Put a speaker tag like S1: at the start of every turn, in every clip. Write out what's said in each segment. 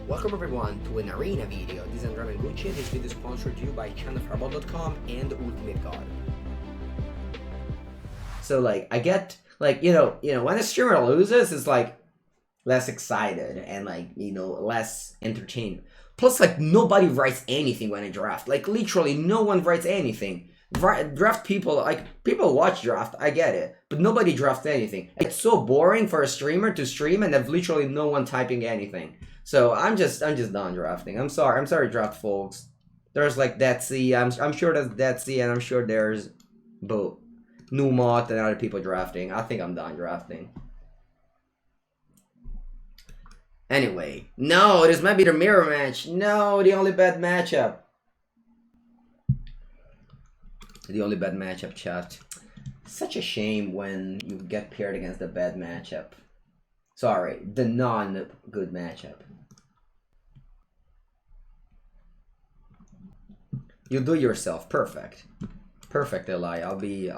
S1: Welcome everyone to an arena video. This is Andrea Mengucci. This video is sponsored to you by channelfarball.com and Ultimate God. So I get when a streamer loses, it's less excited and less entertained. Plus nobody writes anything when I draft. Literally no one writes anything. Draft people, people watch draft, I get it, but nobody drafts anything. It's so boring for a streamer to stream and have literally no one typing anything. So I'm just done drafting. I'm sorry draft folks. There's Detsy, I'm sure there's Detsy, and I'm sure there's Bo3, Numot, and other people drafting. I think I'm done drafting. Anyway, no, this might be the mirror match. No, the only bad matchup. The only bad matchup, chat. Such a shame when you get paired against the bad matchup. Sorry, the non-good matchup. You do yourself. Perfect. Perfect, Eli. I'll be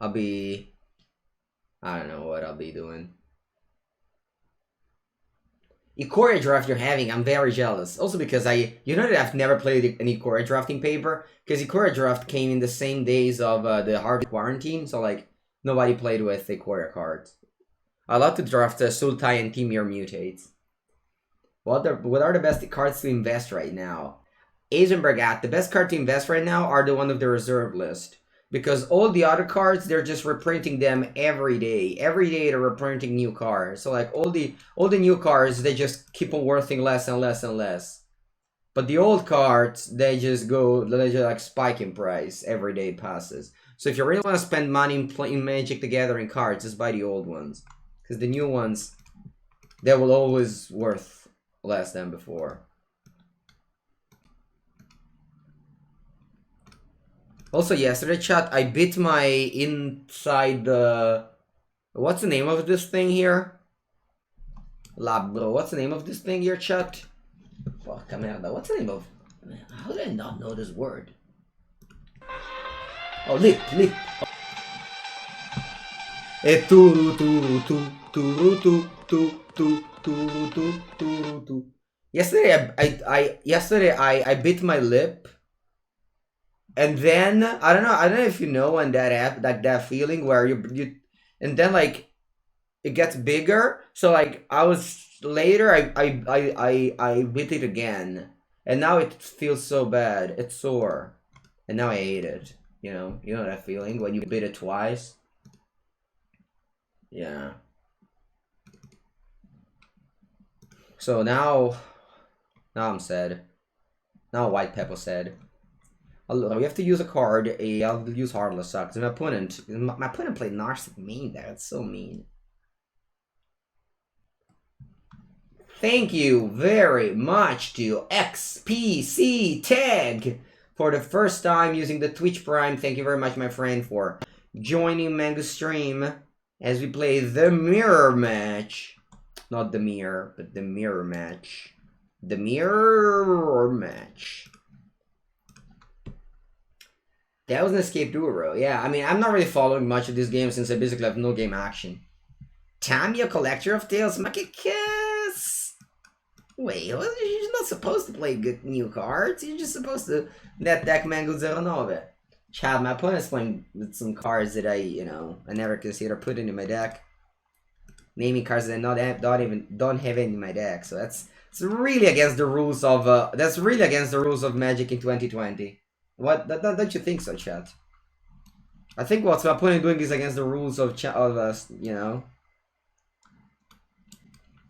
S1: I don't know what I'll be doing. Ikoria draft you're having, I'm very jealous. Also because you know that I've never played an Ikoria drafting paper, because Ikoria draft came in the same days of the hard quarantine, so nobody played with Ikoria cards. I love to draft Sultai and Timir mutates. What are the best cards to invest right now? Eisenberg the best card to invest right now are the one of the reserve list. Because all the other cards, they're just reprinting them every day. Every day they're reprinting new cards. So all the new cards, they just keep on worthing less and less and less. But the old cards, they just spike in price every day it passes. So if you really want to spend money in Magic the Gathering cards, just buy the old ones. Because the new ones, they will always worth less than before. Also, yesterday, chat, I bit my inside the... What's the name of this thing here? Labro. What's the name of this thing here, chat? Porca merda. What's the name of... How did I not know this word? Oh, lip. Yesterday I bit my lip. And then I don't know if you know when that feeling where you and then it gets bigger. So I was later I bit it again, and now it feels so bad. It's sore, and now I hate it. You know that feeling when you bit it twice. Yeah. So now I'm sad. Now White Pepper said. We have to use a card. I'll use Heartless Sucks. And my opponent played Narcissic Mean there. It's so mean. Thank you very much to XPC Tag for the first time using the Twitch Prime. Thank you very much, my friend, for joining Mango's stream as we play the mirror match. Not the mirror, but the mirror match. The mirror match. That was an Escape Duro. Yeah, I mean, I'm not really following much of this game since I basically have no game action. Tammy, a collector of tales, Kiss. Wait, you're not supposed to play good new cards. You're just supposed to net deck Mango 09. Chad, my opponent's playing with some cards that I never consider putting in my deck. Naming cards that I don't have any in my deck. So it's really against the rules of Magic in 2020. What? Don't you think so, chat? I think what my opponent doing is against the rules of us,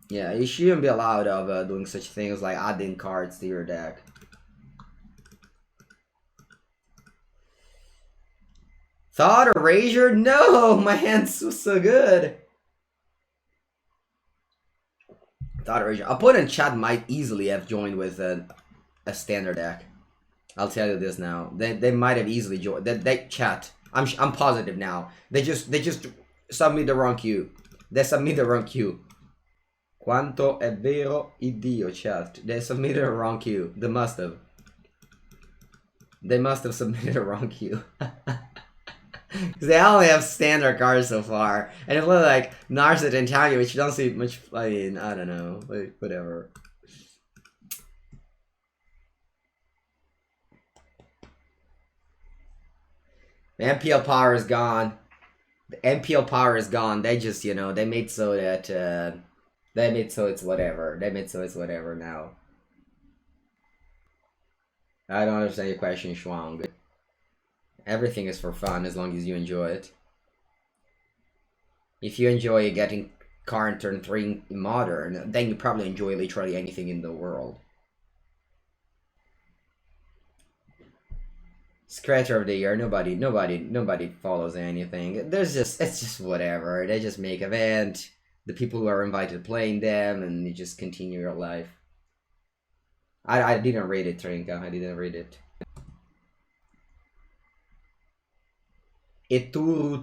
S1: Yeah, you shouldn't be allowed of doing such things like adding cards to your deck. Thought Erasure? No, my hand's so good. Thought Erasure. Opponent chat might easily have joined with a standard deck. I'll tell you this now. They might have easily joined. They chat. I'm positive now. They just submit the wrong queue. They submit the wrong queue. Quanto è vero Iddio, chat. They submitted a wrong queue. They must have. They must have submitted a wrong queue. Because they only have standard cards so far. And if they like Narset and Tagi, which you don't see much, I mean, I don't know. Like, whatever. The MPL power is gone. The MPL power is gone. They just, you know, they made so that, they made so it's whatever. They made so it's whatever now. I don't understand your question, Shuang. Everything is for fun as long as you enjoy it. If you enjoy getting current turn 3 in modern, then you probably enjoy literally anything in the world. Scratcher of the year, nobody follows anything. It's just whatever. They just make event, the people who are invited playing them, and you just continue your life. I didn't read it, Trinka. I didn't read it. E tu.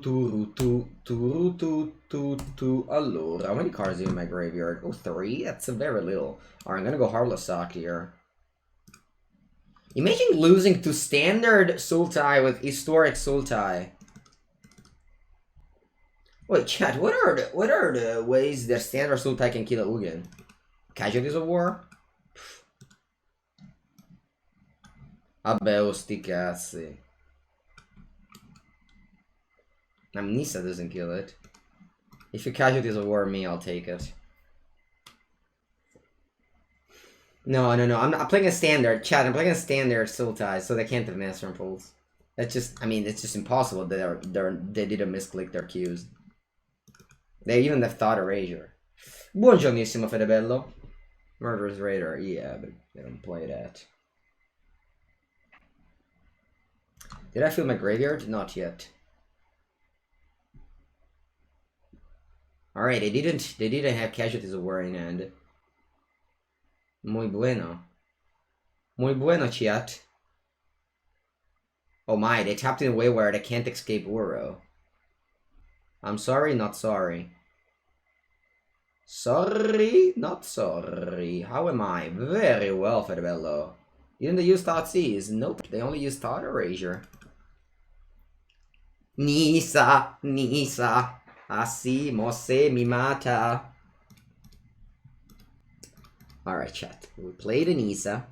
S1: Allora, how many cards are in my graveyard? Oh, 3? That's a very little. Alright, I'm gonna go Heartless Sock here. Imagine losing to standard Sultai with historic Sultai. Wait, chat, what are the ways that standard Sultai can kill a Ugin? Casualties of War? Vabbè, oh, sti cazzi. Nisa doesn't kill it. If your Casualties of War me, I'll take it. No, I'm not playing a standard. Chat, I'm playing a standard Sultai, so they can't have Master Impulse. That's just, I mean, it's just impossible. They didn't misclick their cues. They even have Thought Erasure. Buongiornissimo, Fedebello. Murderous Raider, yeah, but they don't play that. Did I fill my graveyard? Not yet. Alright, they didn't have Casualties of War in hand. Muy bueno. Muy bueno, chat. Oh my, they tapped in a way where they can't escape Uro. I'm sorry, not sorry. Sorry, not sorry. How am I? Very well, Fedebello. Didn't they use Thought Seize? Nope, they only use Thought Erasure. Nisa. Así, Mose, mi mata. Alright, chat. We played an Nisa.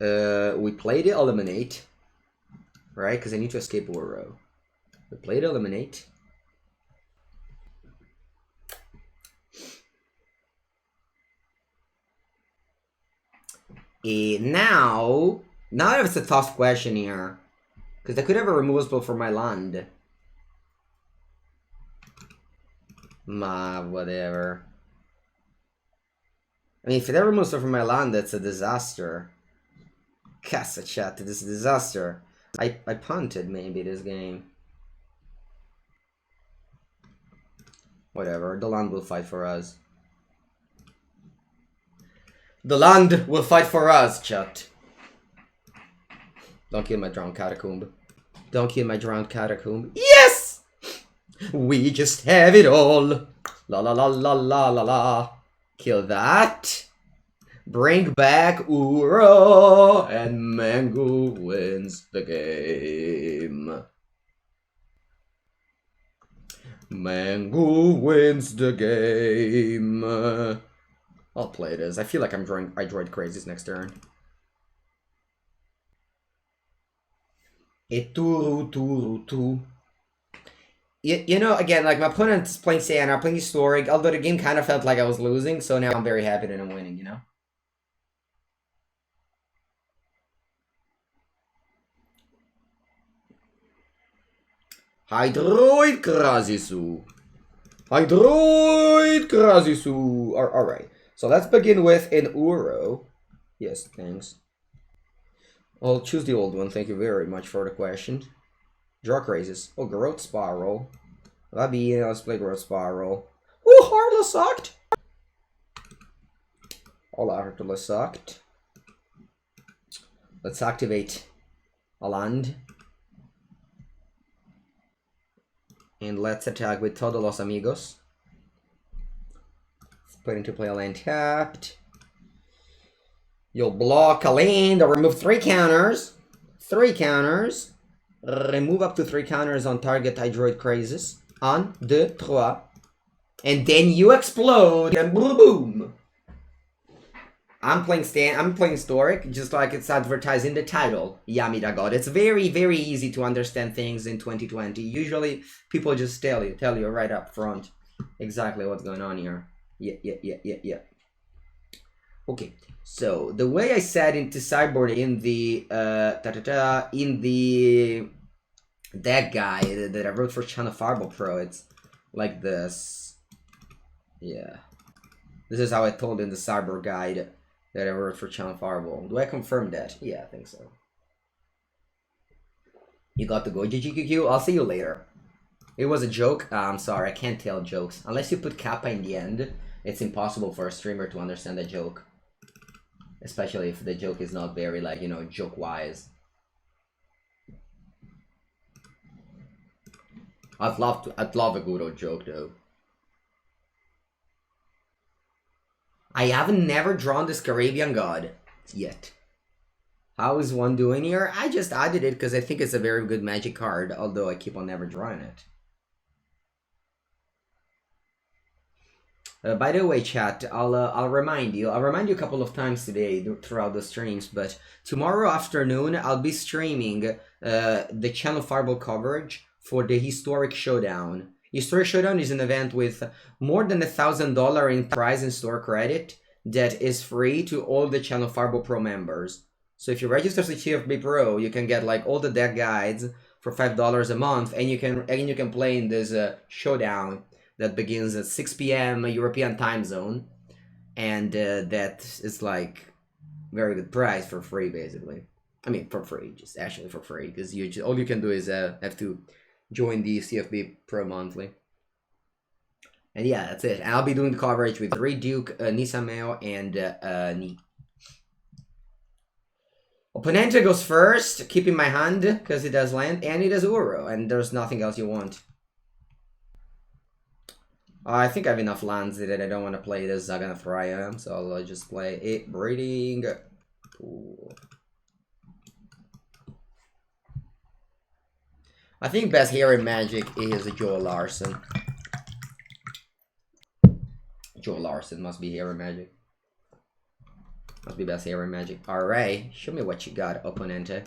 S1: We played Eliminate. Right? Because I need to escape Uro. We played Eliminate. Now it's a tough question here. Because I could have a removal spell for my land. Whatever. I mean, if they remove stuff from my land, that's a disaster. Cassa chat, this is a disaster. I punted maybe this game. Whatever, the land will fight for us. The land will fight for us, chat. Don't kill my drowned catacomb. Don't kill my drowned catacomb. Yes! We just have it all. La la la la la la la. Kill that. Bring back Uro. And Mengu wins the game. Mengu wins the game. I'll play this. I feel like I droid crazies next turn. Tu. You know, again, like my opponent's playing Saiyan, I'm playing Historic, although the game kind of felt like I was losing, so now I'm very happy that I'm winning, you know? Hydroid Krasisu. Hydroid Krasisu. Alright, so let's begin with an Uro. Yes, thanks. I'll choose the old one, thank you very much for the question. Draw Crazes. Oh, Growth Spiral. Let's play Growth Spiral. Oh, Heartless sucked! All Heartless sucked. Let's activate a land. And let's attack with Todos los Amigos. Let's put into play a land tapped. You'll block a land or remove 3 counters. 3 counters. Remove up to 3 counters on target Hydroid Crazes. 1, 2, 3. And then you explode and boom boom. I'm playing Historic, just like it's advertised in the title, Yamida God. It's very, very easy to understand things in 2020. Usually, people just tell you right up front exactly what's going on here. Yeah. Okay, so the way I set into sideboard in the deck guide that I wrote for Channel Fireball Pro, it's like this. Yeah, this is how I told in the sideboard guide that I wrote for Channel Fireball. Do I confirm that? Yeah, I think so. You got to go, GGQQ. I'll see you later. It was a joke. I'm sorry, I can't tell jokes. Unless you put Kappa in the end, it's impossible for a streamer to understand a joke. Especially if the joke is not very, like, you know, joke-wise. I'd love a good old joke, though. I haven't never drawn this Caribbean God yet. How is one doing here? I just added it because I think it's a very good Magic card, although I keep on never drawing it. By the way, chat, I'll remind you a couple of times today throughout the streams, but tomorrow afternoon I'll be streaming the Channel Fireball coverage for the Historic Showdown. Historic Showdown is an event with more than $1,000 in prize and store credit that is free to all the Channel Fireball Pro members. So if you register as a TFB Pro, you can get like all the deck guides for $5 a month, and you can play in this showdown that begins at 6 p.m. European time zone, and that is like very good price for free, basically. I mean, for free, just actually for free, because all you can do is have to join the CFB Pro monthly. And yeah, that's it. And I'll be doing the coverage with Ray Duke, Nisa Meo, and Ni. Opponente goes first, keep in my hand, because it does land, and it does Uro, and there's nothing else you want. I think I have enough lands that I don't want to play this Zaganathraya, so I'll just play it. Breeding Pool. I think best hero in Magic is Joel Larson. Joel Larson must be hero in Magic. Must be best hero in Magic. Alright, show me what you got, Opponente.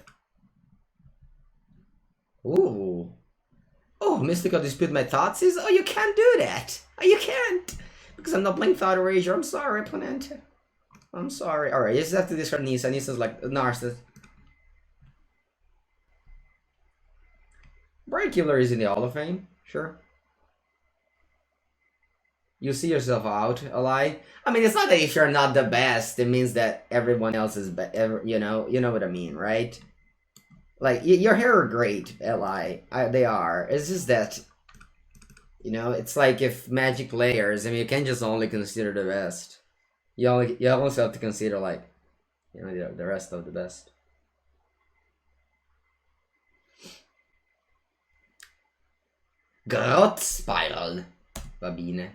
S1: Ooh. Oh, Mystical Dispute my thoughts is... Oh, you can't do that. Oh, you can't. Because I'm not playing Thought Erasure. I'm sorry, Opponente. I'm sorry. Alright, you just have to discard Nisa. Nisa's like a narcissist. Bright Killer is in the Hall of Fame. Sure. You see yourself out, Eli. I mean, it's not that if you're not the best, it means that everyone else is better. You know what I mean, right? Like, your hair are great, Eli. They are. It's just that, you know, it's like if Magic players, I mean, you can't just only consider the best. You also have to consider, like, you know, the rest of the best. Grot Spiral. Va bene.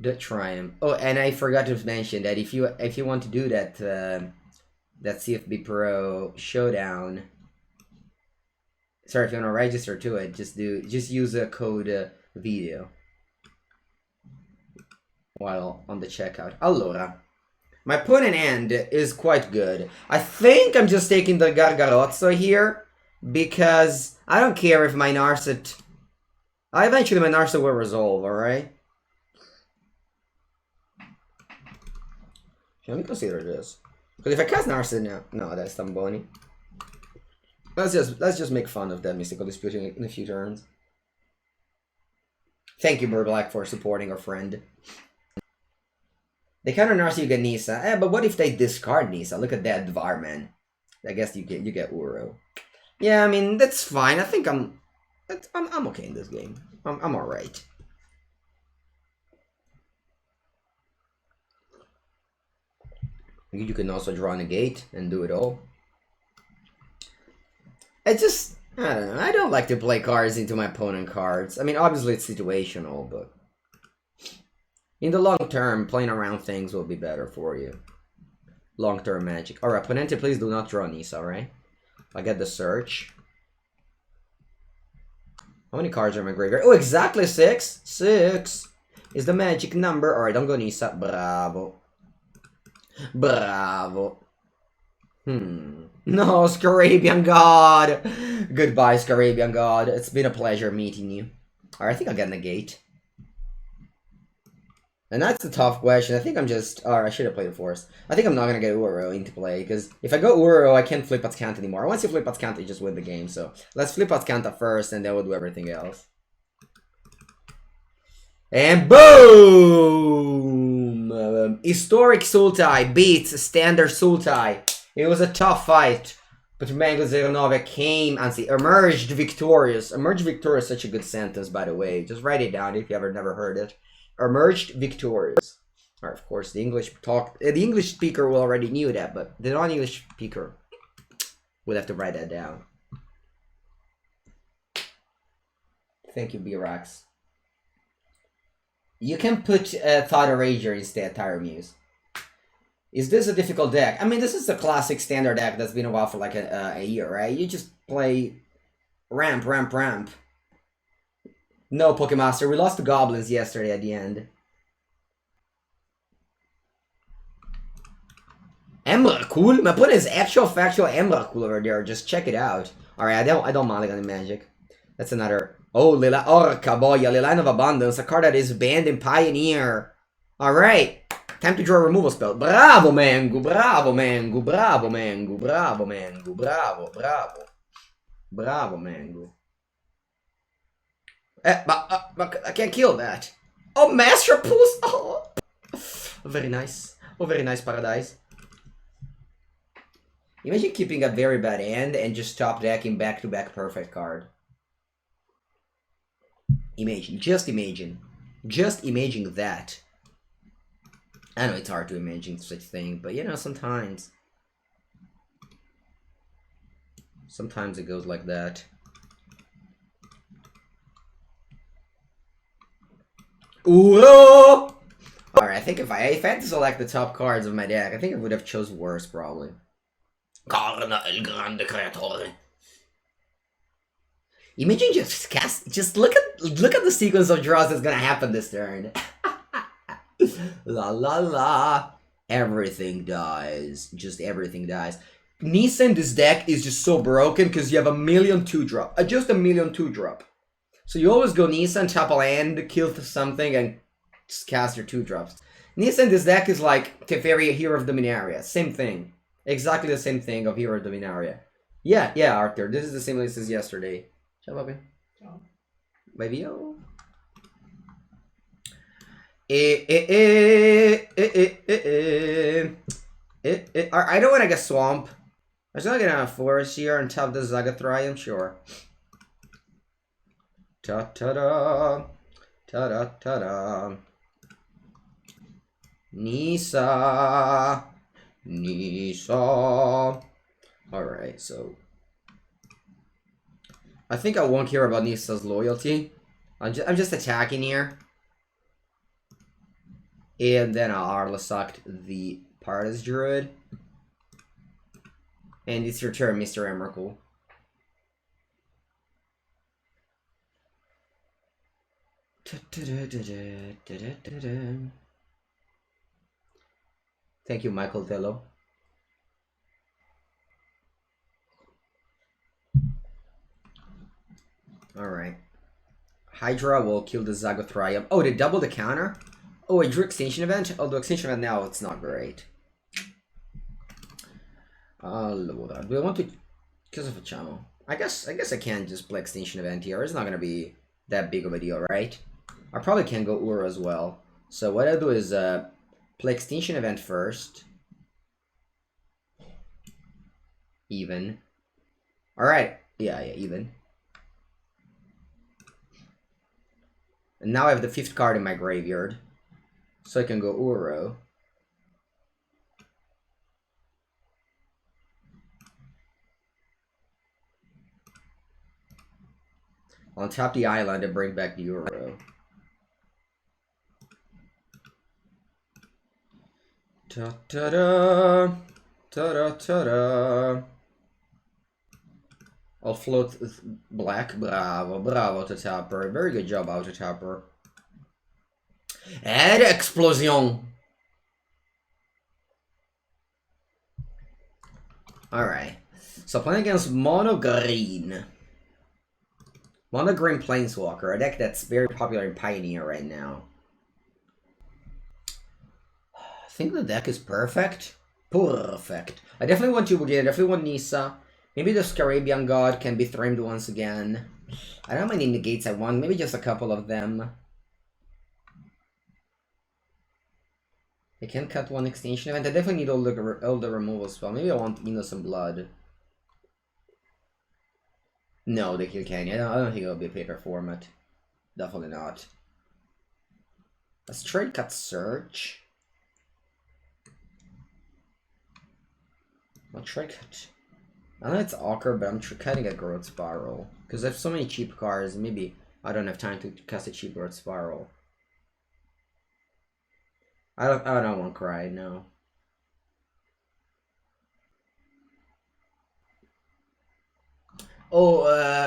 S1: The Triumph. Oh, and I forgot to mention that if you want to do that that CFB Pro showdown, sorry, if you want to register to it, just use a code video while on the checkout. Allora, my opponent end is quite good. I think I'm just taking the Gargarozzo here because I don't care if my Narset. Eventually my Narset will resolve. All right. Let me consider this. Because if I cast Narset now, no, that's Tamboni. Let's just make fun of that Mystical Dispute in a few turns. Thank you, Burblack, for supporting our friend. They counter Narset, you get Nisa. But what if they discard Nisa? Look at that Dvar, man. I guess you get Uro. Yeah, I mean that's fine. I think I'm okay in this game. I'm alright. You can also draw a negate and do it all. I don't know. I don't like to play cards into my opponent cards. I mean, obviously it's situational, but In the long term, playing around things will be better for you. Long-term magic. Alright, Ponente, please do not draw Nisa, alright? I get the search. How many cards are in my graveyard? Oh, exactly 6! 6 is the magic number. Alright, don't go Nisa. Bravo. Bravo. No, Scarabian God! Goodbye, Scarabian God. It's been a pleasure meeting you. Alright, I think I'll get Negate. And that's the tough question. I think I'm just... Alright, I should have played a Force. I think I'm not gonna get Uro into play, because if I go Uro, I can't flip Azcanta anymore. Once you flip Azcanta, you just win the game, so... Let's flip Azcanta first, and then we'll do everything else. And boom! Historic Sultai beats Standard Sultai. It was a tough fight, but Mango 09 came and emerged victorious. Emerged victorious is such a good sentence, by the way. Just write it down if you ever never heard it. Emerged victorious. Or of course, the English speaker will already knew that, but the non-English speaker would have to write that down. Thank you, B-Rax. You can put Thought Rager instead, Tire Muse. Is this a difficult deck? I mean, this is a classic standard deck that's been a while for like a year, right? You just play ramp, ramp, ramp. No, Pokemaster. We lost to Goblins yesterday at the end. Emrakul? My opponent is actual factual Emrakul over there. Just check it out. Alright, I don't mulligan in Magic. That's another... Oh, Orca Boya, Line of Abundance. A card that is banned in Pioneer. Alright. Time to draw a removal spell. Bravo, Mengu. Bravo, Mengu. Bravo, Mengu. Bravo, Mengu. Bravo, bravo. Bravo, Mengu. But I can't kill that. Oh, Master Pulse! Oh. Very nice. Oh, very nice, Paradise. Imagine keeping a very bad hand and just top decking back-to-back perfect card. Imagine. Just imagine. Just imagine that. I know it's hard to imagine such a thing, but you know, sometimes. Sometimes it goes like that. Uro! Alright, I think if I had to select the top cards of my deck, I think I would have chose worse, probably. Carna el grande creatore. Imagine just look at the sequence of draws that's gonna happen this turn. La la la. Everything dies. Just everything dies. Nisa in this deck is just so broken because you have a million 2-drop. Just a million 2-drop. So you always go Nisa and tap a land, kill something, and just cast your 2-drops. Nisa in this deck is like Teferi, Hero of Dominaria. Same thing. Exactly the same thing of Hero of Dominaria. Yeah, Arthur. This is the same list as yesterday. Ciao, Bobby. Ciao. Baby, yo. I don't want to get Swamp. I'm just not gonna Force here and tap the Zagathrium, sure. Ta-ta-da. Ta-da-ta-da. Nisa. Nisa. Alright, so... I think I won't care about Nisa's loyalty. I'm just attacking here. And then I'll Arlasact the Paradise Druid. And it's your turn, Mr. Emrakul. Thank you, Michael Tello. Alright. Hydra will kill the Zagathrium. Oh, they double the counter? Oh, I drew Extinction Event? Although Extinction Event now, it's not great. Allora, do I want to... Because of a channel. I guess I can just play Extinction Event here. It's not going to be that big of a deal, right? I probably can go Ura as well. So what I'll do is play Extinction Event first. Even. Alright. Yeah, even. And now I have the 5th card in my graveyard. So I can go Uro. I'll tap the island and bring back the Uro. Ta-da! Ta-da-ta-da! I'll float black. Bravo, bravo to Tapper. Very good job out to Tapper. And explosion! Alright. So playing against Mono Green. Mono Green Planeswalker, a deck that's very popular in Pioneer right now. I think the deck is perfect. Perfect. I definitely want Tubugi, I definitely want Nisa. Maybe the Scarabian God can be framed once again. I don't know how many negates I want, maybe just a couple of them. I can cut one extinction event. I definitely need all the removal spell. Maybe I want Innocent Blood. No, the kill Canyon. I don't think it'll be a paper format. Definitely not. A straight cut search. I'll try cut. I know it's awkward, but I'm cutting a Growth Spiral. Because I have so many cheap cards, maybe I don't have time to cast a cheap Growth Spiral. I don't want Cry, no. Oh,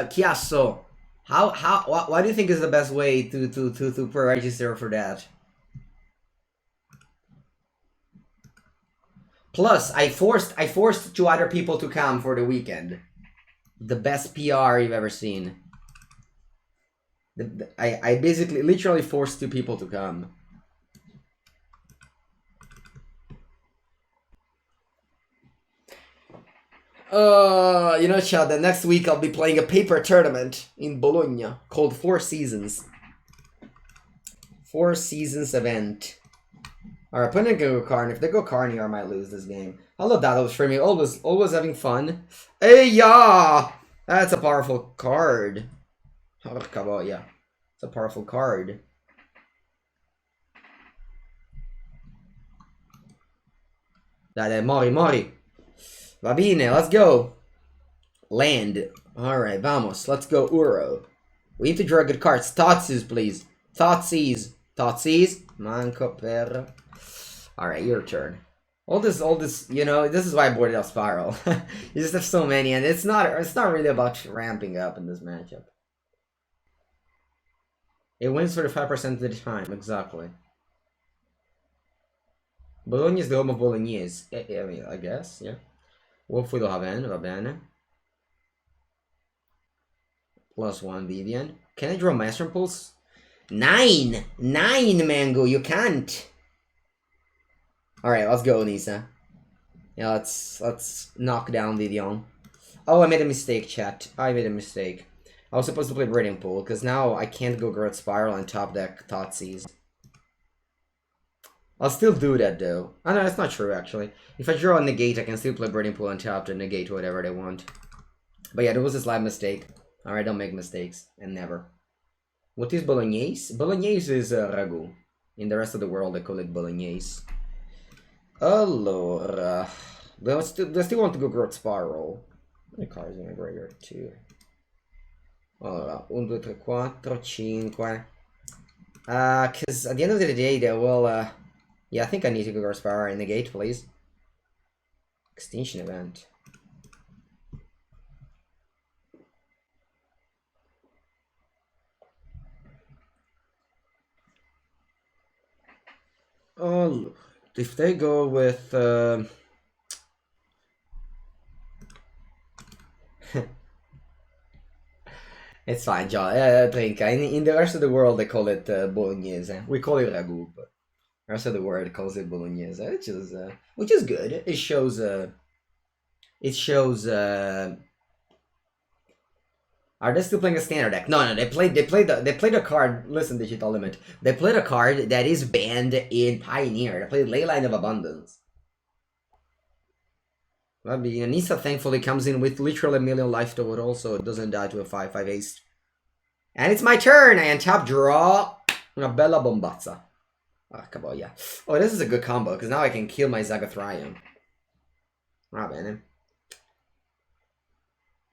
S1: Chiasso. What do you think is the best way to pre-register for that? Plus, I forced 2 other people to come for the weekend. The best PR you've ever seen. I basically, literally forced 2 people to come. You know, Chad, the next week I'll be playing a paper tournament in Bologna called 4 Seasons. 4 Seasons event. Alright, put in a Go Carney. If they go Carney, I might lose this game. I love that. I was streaming. Always having fun. Hey, yeah! That's a powerful card. Oh, come on, yeah. It's a powerful card. Dai, Mori. Va bene, let's go. Land. Alright, vamos. Let's go, Uro. We need to draw good cards. Thoughtseize, please. Thoughtseize. Manco per. Alright, your turn. All this, you know, this is why I boarded out Spiral. You just have so many, and it's not really about ramping up in this matchup. It wins 35% of the time, exactly. Bologna is the home of Bolognese. I guess, yeah. Wolf with Haven, va bene. +1 Vivian. Can I draw Master Impulse? 9! 9, Mango, you can't! Alright, let's go, Nisa. Yeah, let's knock down Vivian. Oh, I made a mistake, chat. I made a mistake. I was supposed to play Breeding Pool, because now I can't go Growth Spiral and top deck Thoughtseize. I'll still do that, though. Oh, no, that's not true, actually. If I draw a negate, I can still play Breeding Pool on top to negate whatever they want. But yeah, there was a slight mistake. Alright, don't make mistakes. And never. What is Bolognese? Bolognese is ragu. In the rest of the world, they call it Bolognese. Allora. Do I still want to go Growth Spiral? How many cards in my graveyard? 2. Allora, 1, 2, 3, 4, 5. Because at the end of the day, they will, yeah, I think I need to go Growth Spiral and negate, please. Extinction event. Oh, if they go with it's fine, John. Trinka. In the rest of the world, they call it Bolognese. We call it ragu, but the rest of the world calls it Bolognese, which is good. It shows. Are they still playing a standard deck? No. They played a card. Listen, Digital Limit. They played a card that is banned in Pioneer. They played Leyline of Abundance. Well, Nisa thankfully comes in with literally a million life total, so it doesn't die to a 5/5 haste. And it's my turn. I untap, draw una bella bombazza. Ah, caboia. Oh, this is a good combo because now I can kill my Zagathrium. Va bene.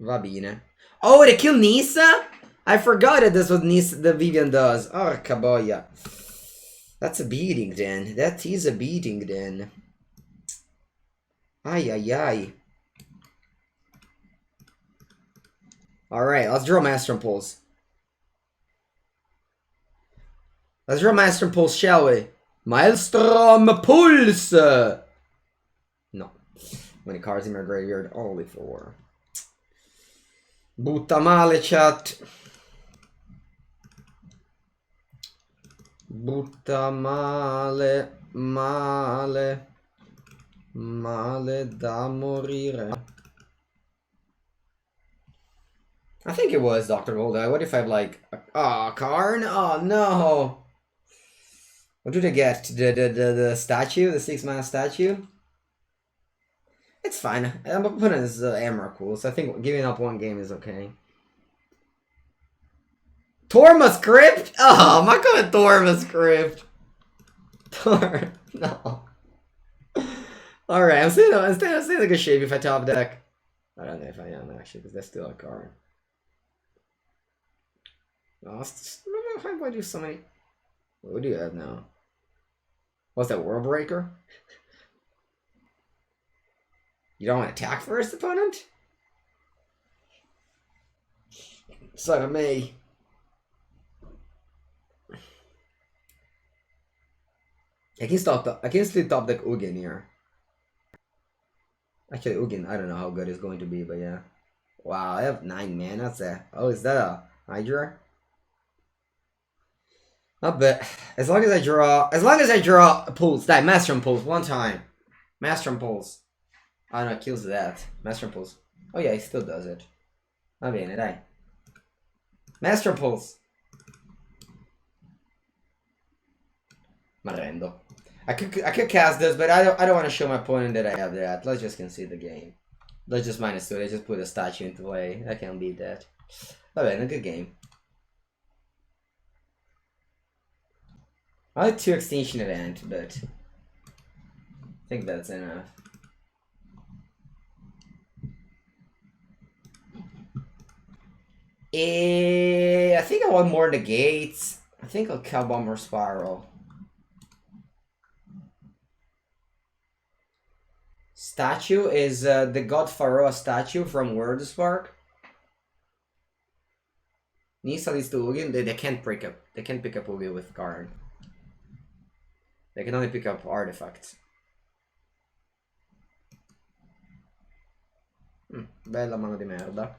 S1: Va bene. Oh, they kill Nisa? I forgot that this was Nisa, the Vivian does. Oh, caboia. That's a beating then. That is a beating then. Ay, ay, ay. Alright, let's draw Master Impulse. Let's draw Master Impulse, shall we? Maelstrom Pulse! No. Many cards in my graveyard? Only 4. Butta male, chat. Butta male, male. Male da morire. I think it was Dr. Golda. What if I have like... Oh, Karn? Oh, no! What did I get? The statue? The 6-mana statue? It's fine. My opponent is Emrakul, so I think giving up 1 game is okay. Torma Crypt? Oh, I'm not going Torma Crypt. No. Alright, I'm staying in a good shape if I top deck. I don't know if I am actually, because that's still a card. Oh, how do I do so many? What do you have now? What's that, World Breaker? You don't want to attack first, opponent? Suck at me. I can still top deck Ugin here. Actually, Ugin, I don't know how good it's going to be, but yeah. Wow, I have 9 mana. That's a... Oh, is that a Hydra? Not bad. As long as I draw a pulse, that Master Impulse 1 time. Master Impulse. Oh no, it kills that. Master Impulse. Oh yeah, he still does it. Va bene, dai. Master Impulse. M'arrendo. I could cast this, but I don't want to show my opponent that I have that. Let's just concede the game. Let's just -2. I just put a statue into play. I can't beat that. Va bene, a good game. I like 2 Extinction Event, but I think that's enough. I think I want more negates. I think I'll Cow Bomber Spiral. Statue is the God Pharaoh statue from Word Spark. Nisa leads to Ugin. They can't pick up. They can't pick up Ugin with card. They can only pick up artifacts. Bella mano di merda.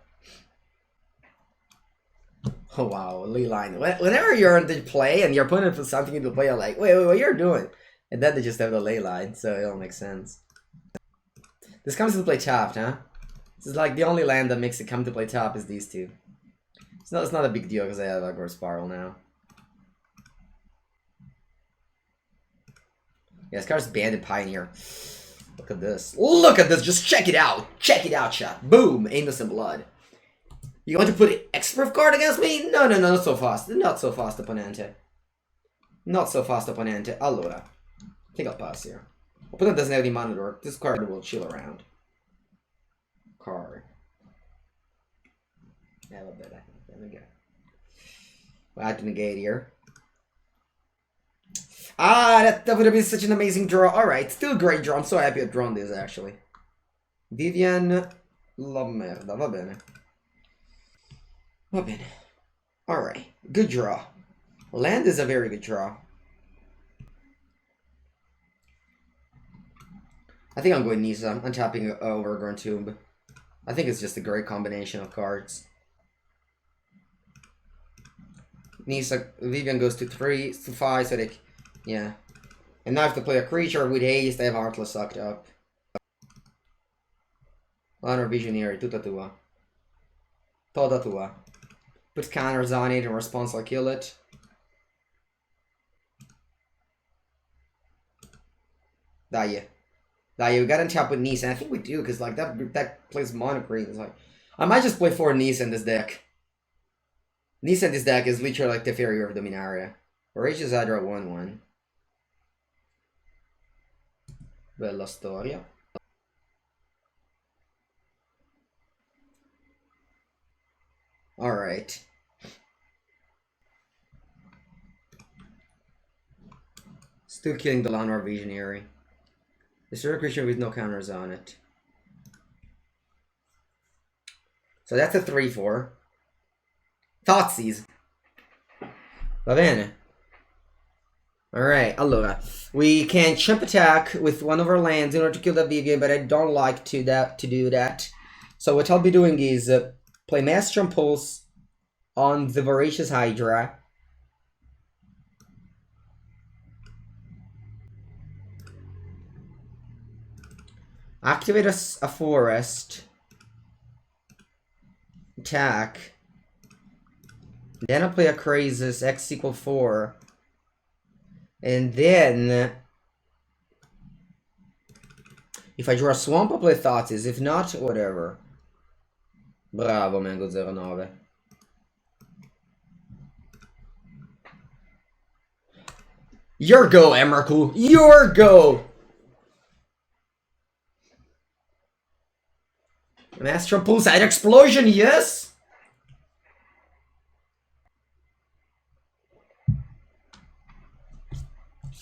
S1: Oh wow, Lee line. Whenever you're on the play and your opponent puts something into play, you're like, wait, what you're doing? And then they just have the ley line, so it all makes sense. This comes to play tapped, huh? This is like the only land that makes it come to play top is these 2. It's not a big deal because I have a Gore Spiral now. Yeah, this card's Bandit Pioneer. Look at this. Look at this. Just check it out. Check it out, chat. Boom. Innocent Blood. You want to put an X-Proof card against me? No, not so fast. Not so fast, opponente. Not so fast, opponente. Allora. I think I'll pass here. Opponent doesn't have any mana to work. This card will chill around. Card. Yeah, a little bit. There we go. We'll have to negate here. Ah, that would have been such an amazing draw. Alright, still a great draw. I'm so happy I've drawn this, actually. Vivian la merda. Va bene. Va bene. Alright, good draw. Land is a very good draw. I think I'm going Nisa. I'm tapping Overgrown Tomb. I think it's just a great combination of cards. Nisa, Vivian goes to 3, to 5, so they... Yeah. And now I have to play a creature with haste. I have Heartless sucked up. Honor Visionary, tutta tua. Toda tua. Put counters on it, in response I'll kill it. Dai. Dai, we gotta tap with Nisa. And I think we do, because like that deck plays mono green. It's like I might just play 4 Nisa in this deck. Nisa in this deck is literally like the Teferi of Dominaria. Voracious Hydra 1/1. Bella storia. Alright. Still killing the Lanor Visionary. Destroy a creature with no counters on it. So that's a 3-4. Thoughtseize. Va bene. Alright, allora. We can chump attack with one of our lands in order to kill that Vivian, but I don't like to do that. So what I'll be doing is play Maelstrom Pulse on the Voracious Hydra. Activate a forest. Attack. Then I'll play a Krasis, X equal 4. And then, if I draw a Swamp, I'll play Thoughtseize. If not, whatever. Bravo, Mengucci. Your go, Emrakul. Your go! Maelstrom Pulse Side Explosion, yes!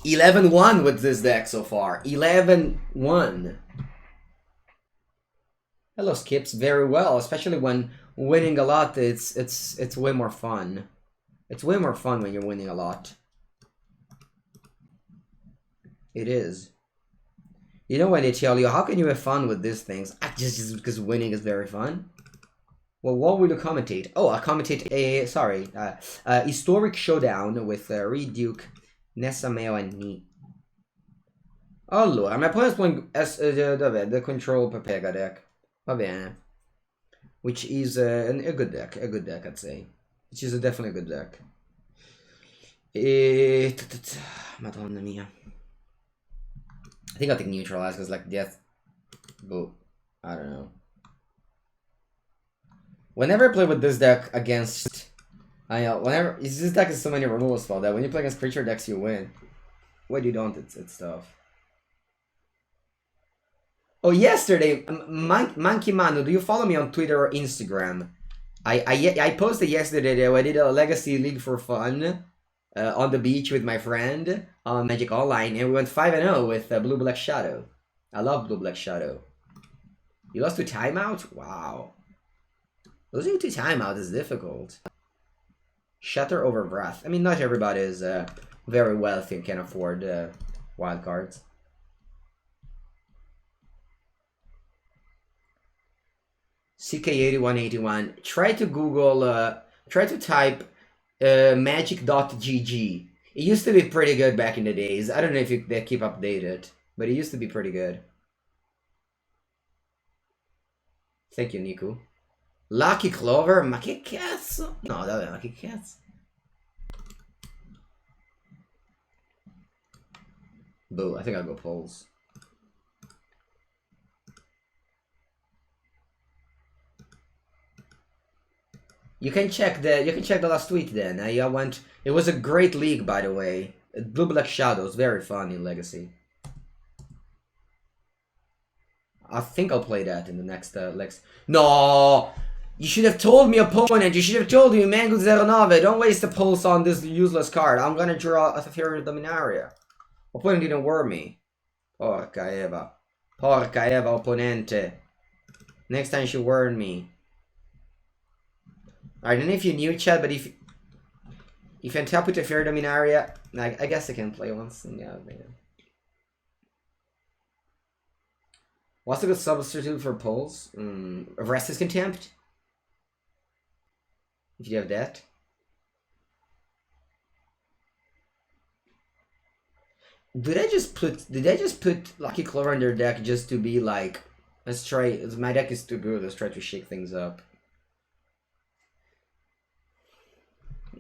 S1: 11-1 with this deck so far. 11-1. Hello, Skips. Very well, especially when winning a lot. It's way more fun. It's way more fun when you're winning a lot. It is. You know when they tell you, how can you have fun with these things? Just because winning is very fun. Well, what will you commentate? Oh, I'll commentate a historic showdown with Reed Duke, Nessa Mayo, and me. Allora, my opponent's playing the Control Pepega deck. Va bene. Which is a good deck. A good deck, I'd say. Which is definitely a good deck. Madonna mia. I think I'll take Neutralize because, like, death. But I don't know. Whenever I play with this deck against. This deck has so many removal spells that when you play against creature decks, you win. When you don't, it's tough. Oh, yesterday, Monkey Manu, do you follow me on Twitter or Instagram? I posted yesterday that I did a Legacy League for fun on the beach with my friend on Magic Online, and we went 5-0 with Blue Black Shadow. I love Blue Black Shadow. You lost to timeout? Wow. Losing to timeout is difficult. Shatter over Breath. I mean, not everybody is very wealthy and can afford wild cards. CK8181. Try to Google, try to type magic.gg. It used to be pretty good back in the days. I don't know if they keep updated, but it used to be pretty good. Thank you, Niku. Lucky Clover? Ma che cazzo? No, vabbè, ma che cazzo? Boo, I think I'll go Pulse. You can check the last tweet then. I went. It was a great league, by the way. Blue Black Shadows, very fun in Legacy. I think I'll play that in the next Lex. No, you should have told me, opponent. You should have told me, Mango 09. Don't waste a pulse on this useless card. I'm gonna draw a Fury Dominaria. Opponent didn't warn me. Porca Eva. Porca Eva, opponente. Next time she warned me. I don't know if you knew, Chad, but if you can tap with a Fair Dominaria, I guess I can play once. Yeah, what's a good substitute for Pulse? Restless Contempt? If you have that. Did I just put Lucky Clover in their deck just to be like, let's try, my deck is too good, let's try to shake things up.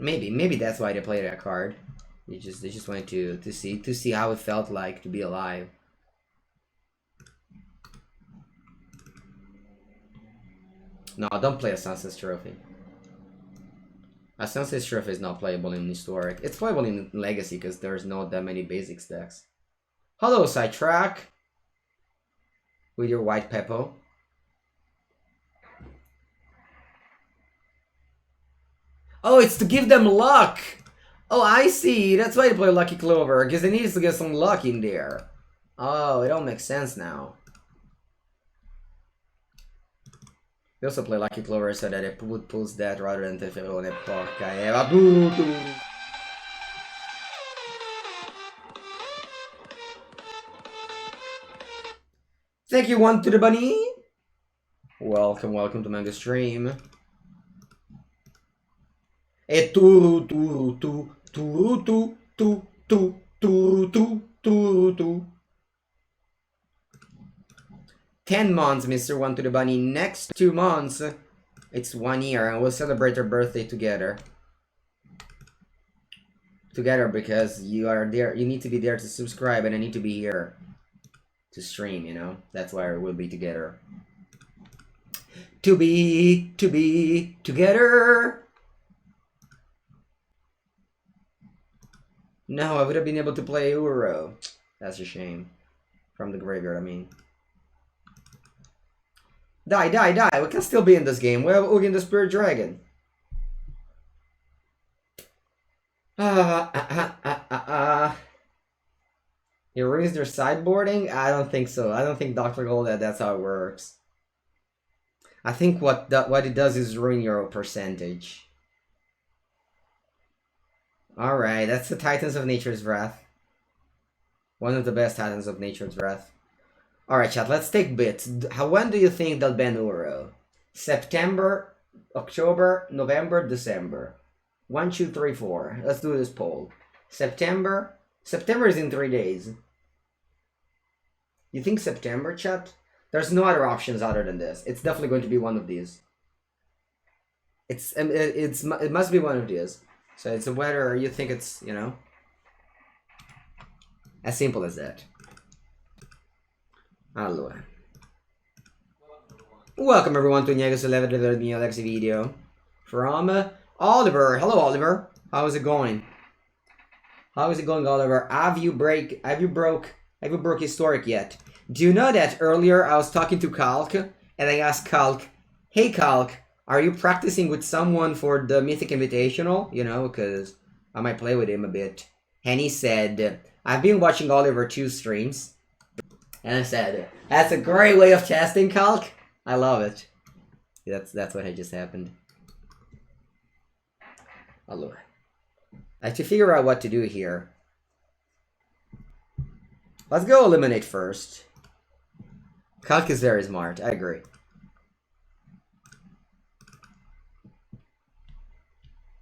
S1: Maybe that's why they played that card. They just wanted to see how it felt like to be alive. No, don't play a Sunset Trophy. A Sunset Trophy is not playable in Historic. It's playable in Legacy because there's not that many basic decks. Hello, Sidetrack. With your white Peppo. Oh, it's to give them luck! Oh, I see. That's why you play Lucky Clover, because it needs to get some luck in there. Oh, it all makes sense now. We also play Lucky Clover so that it would pulls that rather than Teferone. Porca Eva. Thank you, one to the bunny. Welcome, welcome to Manga Stream. E turu turu tu turu tu tu tu turu tu turu tu. 10 months, Mr. One to the Bunny. Next 2 months, it's 1 year, and we'll celebrate our birthday together. Together, because you are there. You need to be there to subscribe, and I need to be here to stream. You know, that's why we'll be together. To be together. No, I would have been able to play Uro. That's a shame. From the graveyard, I mean. Die, die, die. We can still be in this game. We have Ugin the Spirit Dragon. You raised your sideboarding? I don't think so. I don't think Dr. Gold that's how it works. I think what it does is ruin your percentage. Alright, that's the Titans of Nature's Wrath. One of the best Titans of Nature's Wrath. Alright, chat, let's take bits. When do you think they'll ban Uro? September, October, November, December. 1, 2, 3, 4. Let's do this poll. September. September is in 3 days. You think September, chat? There's no other options other than this. It's definitely going to be one of these. It must be one of these. So it's whether you think it's, you know, as simple as that. Allora. Welcome everyone to Niego's 11th Alexi video from Oliver. Hello Oliver. How is it going? How is it going, Oliver? Have you broke historic yet? Do you know that earlier I was talking to Kalk and I asked Kalk, hey Kalk, are you practicing with someone for the Mythic Invitational? You know, because I might play with him a bit. And he said, I've been watching Oliver 2 streams. And I said, that's a great way of testing, Kalk. I love it. That's what had just happened. Hello. I have to figure out what to do here. Let's go eliminate first. Kalk is very smart, I agree.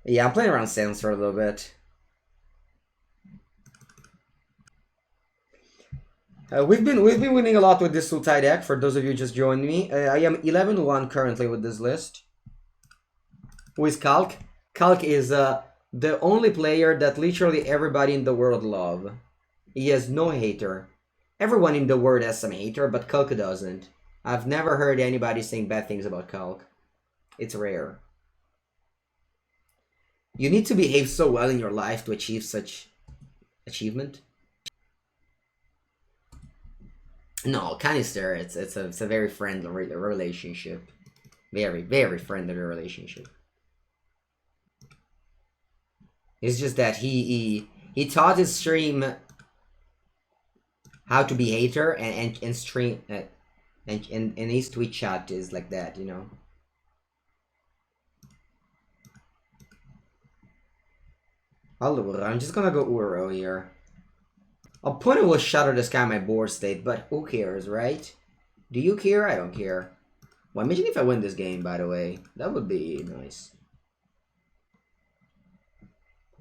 S1: Yeah, I'm playing around Sans for a little bit. We've been winning a lot with this Sultai deck, for those of you just joined me. I am 11-1 currently with this list. Who is Kalk? Kalk is the only player that literally everybody in the world love. He has no hater. Everyone in the world has some hater, but Kalk doesn't. I've never heard anybody saying bad things about Kalk. It's rare. You need to behave so well in your life to achieve such achievement. No, canister. It's a very friendly relationship. Very, very friendly relationship. It's just that he taught his stream how to be hater and stream and his Twitch chat is like that, you know. I'm just gonna go Uro here. Opponent will shatter the sky my board state, but who cares, right? Do you care? I don't care. Well, imagine if I win this game, by the way. That would be nice.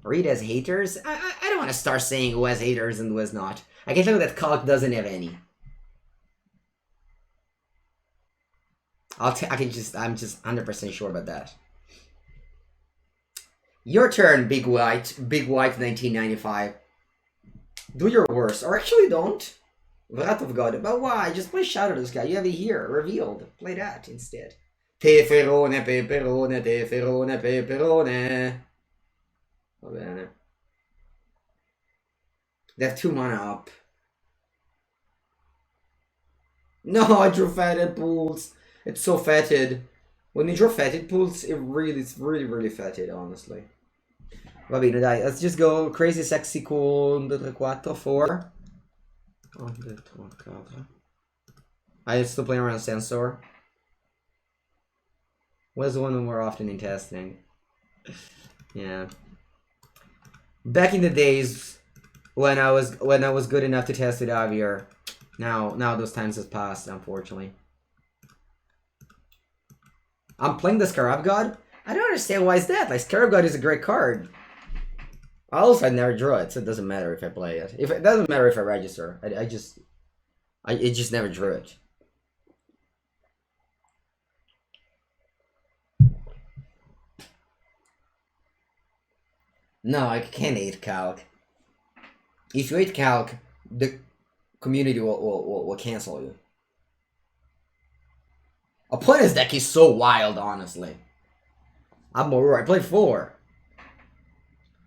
S1: Read as haters? I don't want to start saying who has haters and who has not. I can tell you that Kalk doesn't have any. I'm just 100% sure about that. Your turn, Big White 1995. Do your worst, or actually don't. Wrath of God, but why? Just play Shadow this guy. You have it here, revealed. Play that instead. Teferone, peperone, teferone, peperone. Va bene. They have 2 mana up. No, I drew fatted pools. It's so fatted. When you draw fatted pools, it's really fatted, honestly. Va bene, dai, let's just go crazy, sexy, cool, 2, 3, 4, 4. Oh, I still playing around Sensor. What's the one more often in testing? Yeah. Back in the days when I was good enough to test with Javier. Now those times has passed, unfortunately. I'm playing the Scarab God? I don't understand why is that. Like, Scarab God is a great card. Also, I never draw it, so it doesn't matter if I play it. It doesn't matter if I register. It just never drew it. No, I can't hate Calc. If you hate Calc, the community will cancel you. Opponent's deck is so wild, honestly. I played 4.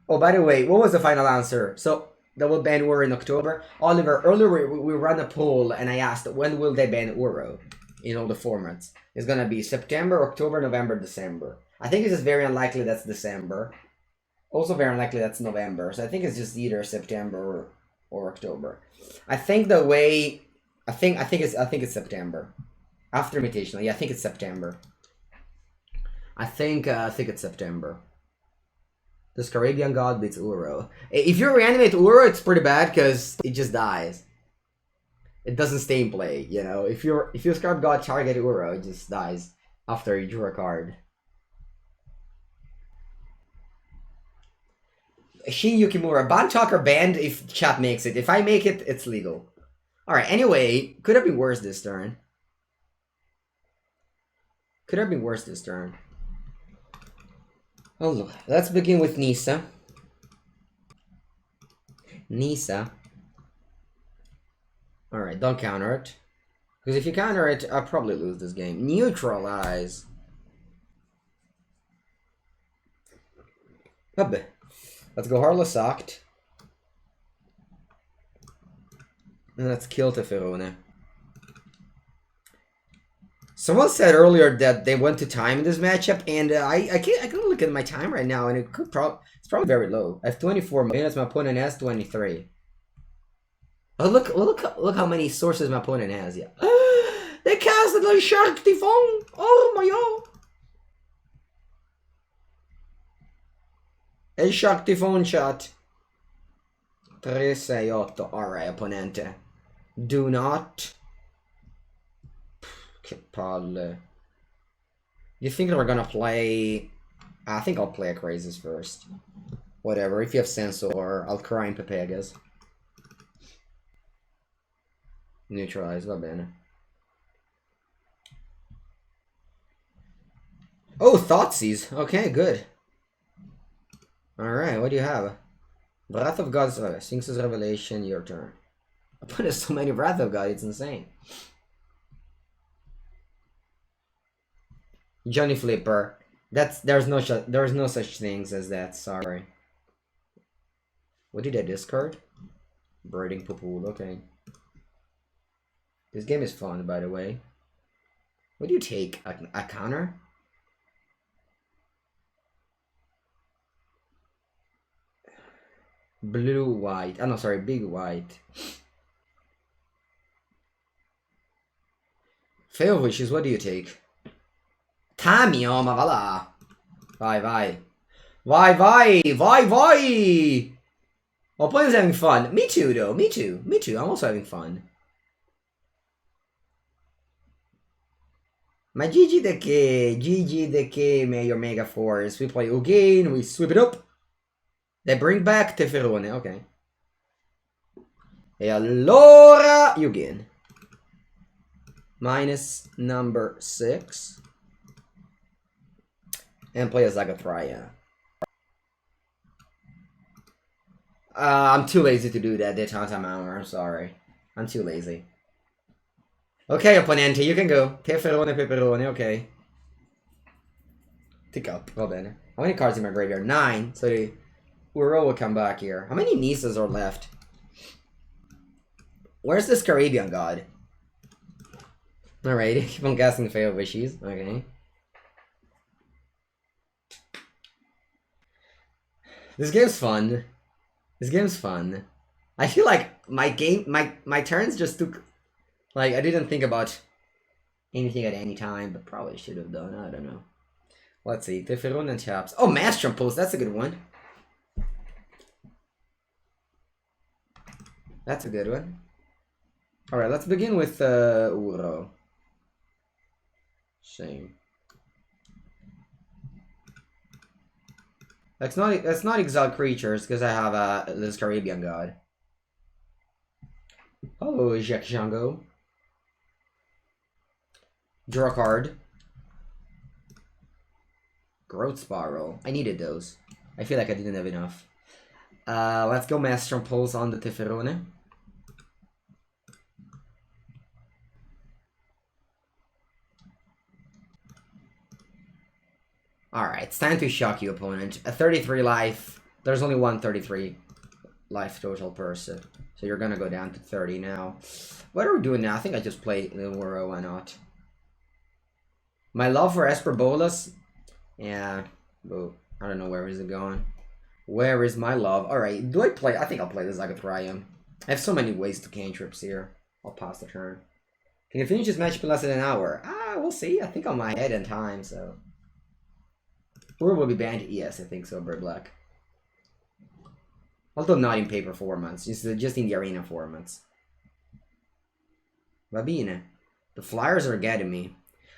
S1: Oh, by the way, what was the final answer? So, they will ban Uro in October. Oliver, earlier we ran a poll and I asked when will they ban Uro in all the formats. It's gonna be September, October, November, December. I think it's just very unlikely that's December. Also very unlikely that's November. So I think it's just either September or October. I think the way I think it's September. After Invitational. Yeah, I think it's September. I think it's September. The Scarabian God beats Uro. If you reanimate Uro, it's pretty bad because it just dies. It doesn't stay in play, you know. If you Scarab God target Uro, it just dies after you draw a card. Shin Yukimura, ban talker banned if chat makes it. If I make it, it's legal. Alright, anyway, could have been worse this turn. Could have been worse this turn. Oh, look. Let's begin with Nisa. Nisa. Alright, don't counter it. Because if you counter it, I'll probably lose this game. Neutralize. Hubbe. Let's go Harless Act. And let's kill Teferone. Someone said earlier that they went to time in this matchup, and I can look at my time right now, and it's probably very low. I have 24 minutes. My opponent has 23. Oh look how many sources my opponent has. Yeah, they casted like Shark Typhon. Oh my god! A Shark Typhon shot. 3-6-8. Alright, opponente. Do not. Che palle. You think we're gonna play... I think I'll play a Crazes first. Whatever, if you have Sensor, I'll cry in Pepegas. Neutralize, va bene. Oh, Thoughtseize. Okay, good. Alright, what do you have? Wrath of God, Sphinx's Revelation, your turn. I put so many Wrath of God, it's insane. Johnny Flipper. There's no such things as that, sorry. What did I discard? Braiding Popul, okay. This game is fun, by the way. What do you take? A counter? Blue, white. Oh no, sorry, big white. Fail wishes, what do you take? Tamio, ma va là. Vai, vai. Vai, vai, vai, vai! My opponent's having fun. Me too, though. Me too. Me too. I'm also having fun. Ma GG de che? GG de che, your Mega Force. We play again, we sweep it up. They bring back Teferone, ok. E allora, Eugen. Minus number 6. And play a Zagathria. I'm too lazy to do that, Detanta Mauer, I'm sorry. I'm too lazy. Okay, opponente, you can go. Teferone, Peperone, okay. Tick up, va bene. How many cards in my graveyard? 9, so the Uro will come back here. How many Nisas are left? Where's this Caribbean god? Alright, keep on guessing the fail wishes. Okay. This game's fun. This game's fun. I feel like my turns just took, like, I didn't think about anything at any time, but probably should have done. I don't know. Let's see. Teferon and Chaps. Oh, Maelstrom Pulse. That's a good one. That's a good one. Alright, let's begin with Uro. Same. That's not exiled creatures, because I have this Caribbean god. Oh, Jek Django. Draw a card. Growth Spiral. I needed those. I feel like I didn't have enough. Let's go Maelstrom Pulse on the Teferone. Alright, it's time to shock you, opponent. A 33 life. There's only one 33 life total person. So you're gonna go down to 30 now. What are we doing now? I think I just play Uro, why not? My love for Esper Bolas. Yeah, but I don't know where is it going. Where is my love? Alright, do I play? I think I'll play the Zagathrium. I have so many ways to cantrips here. I'll pass the turn. Can you finish this match in less than an hour? We'll see. I think I'm ahead in time, so. Uro will be banned? Yes, I think so, Bird Black. Although not in paper formats, just in the arena formats. Va bene. The Flyers are getting me.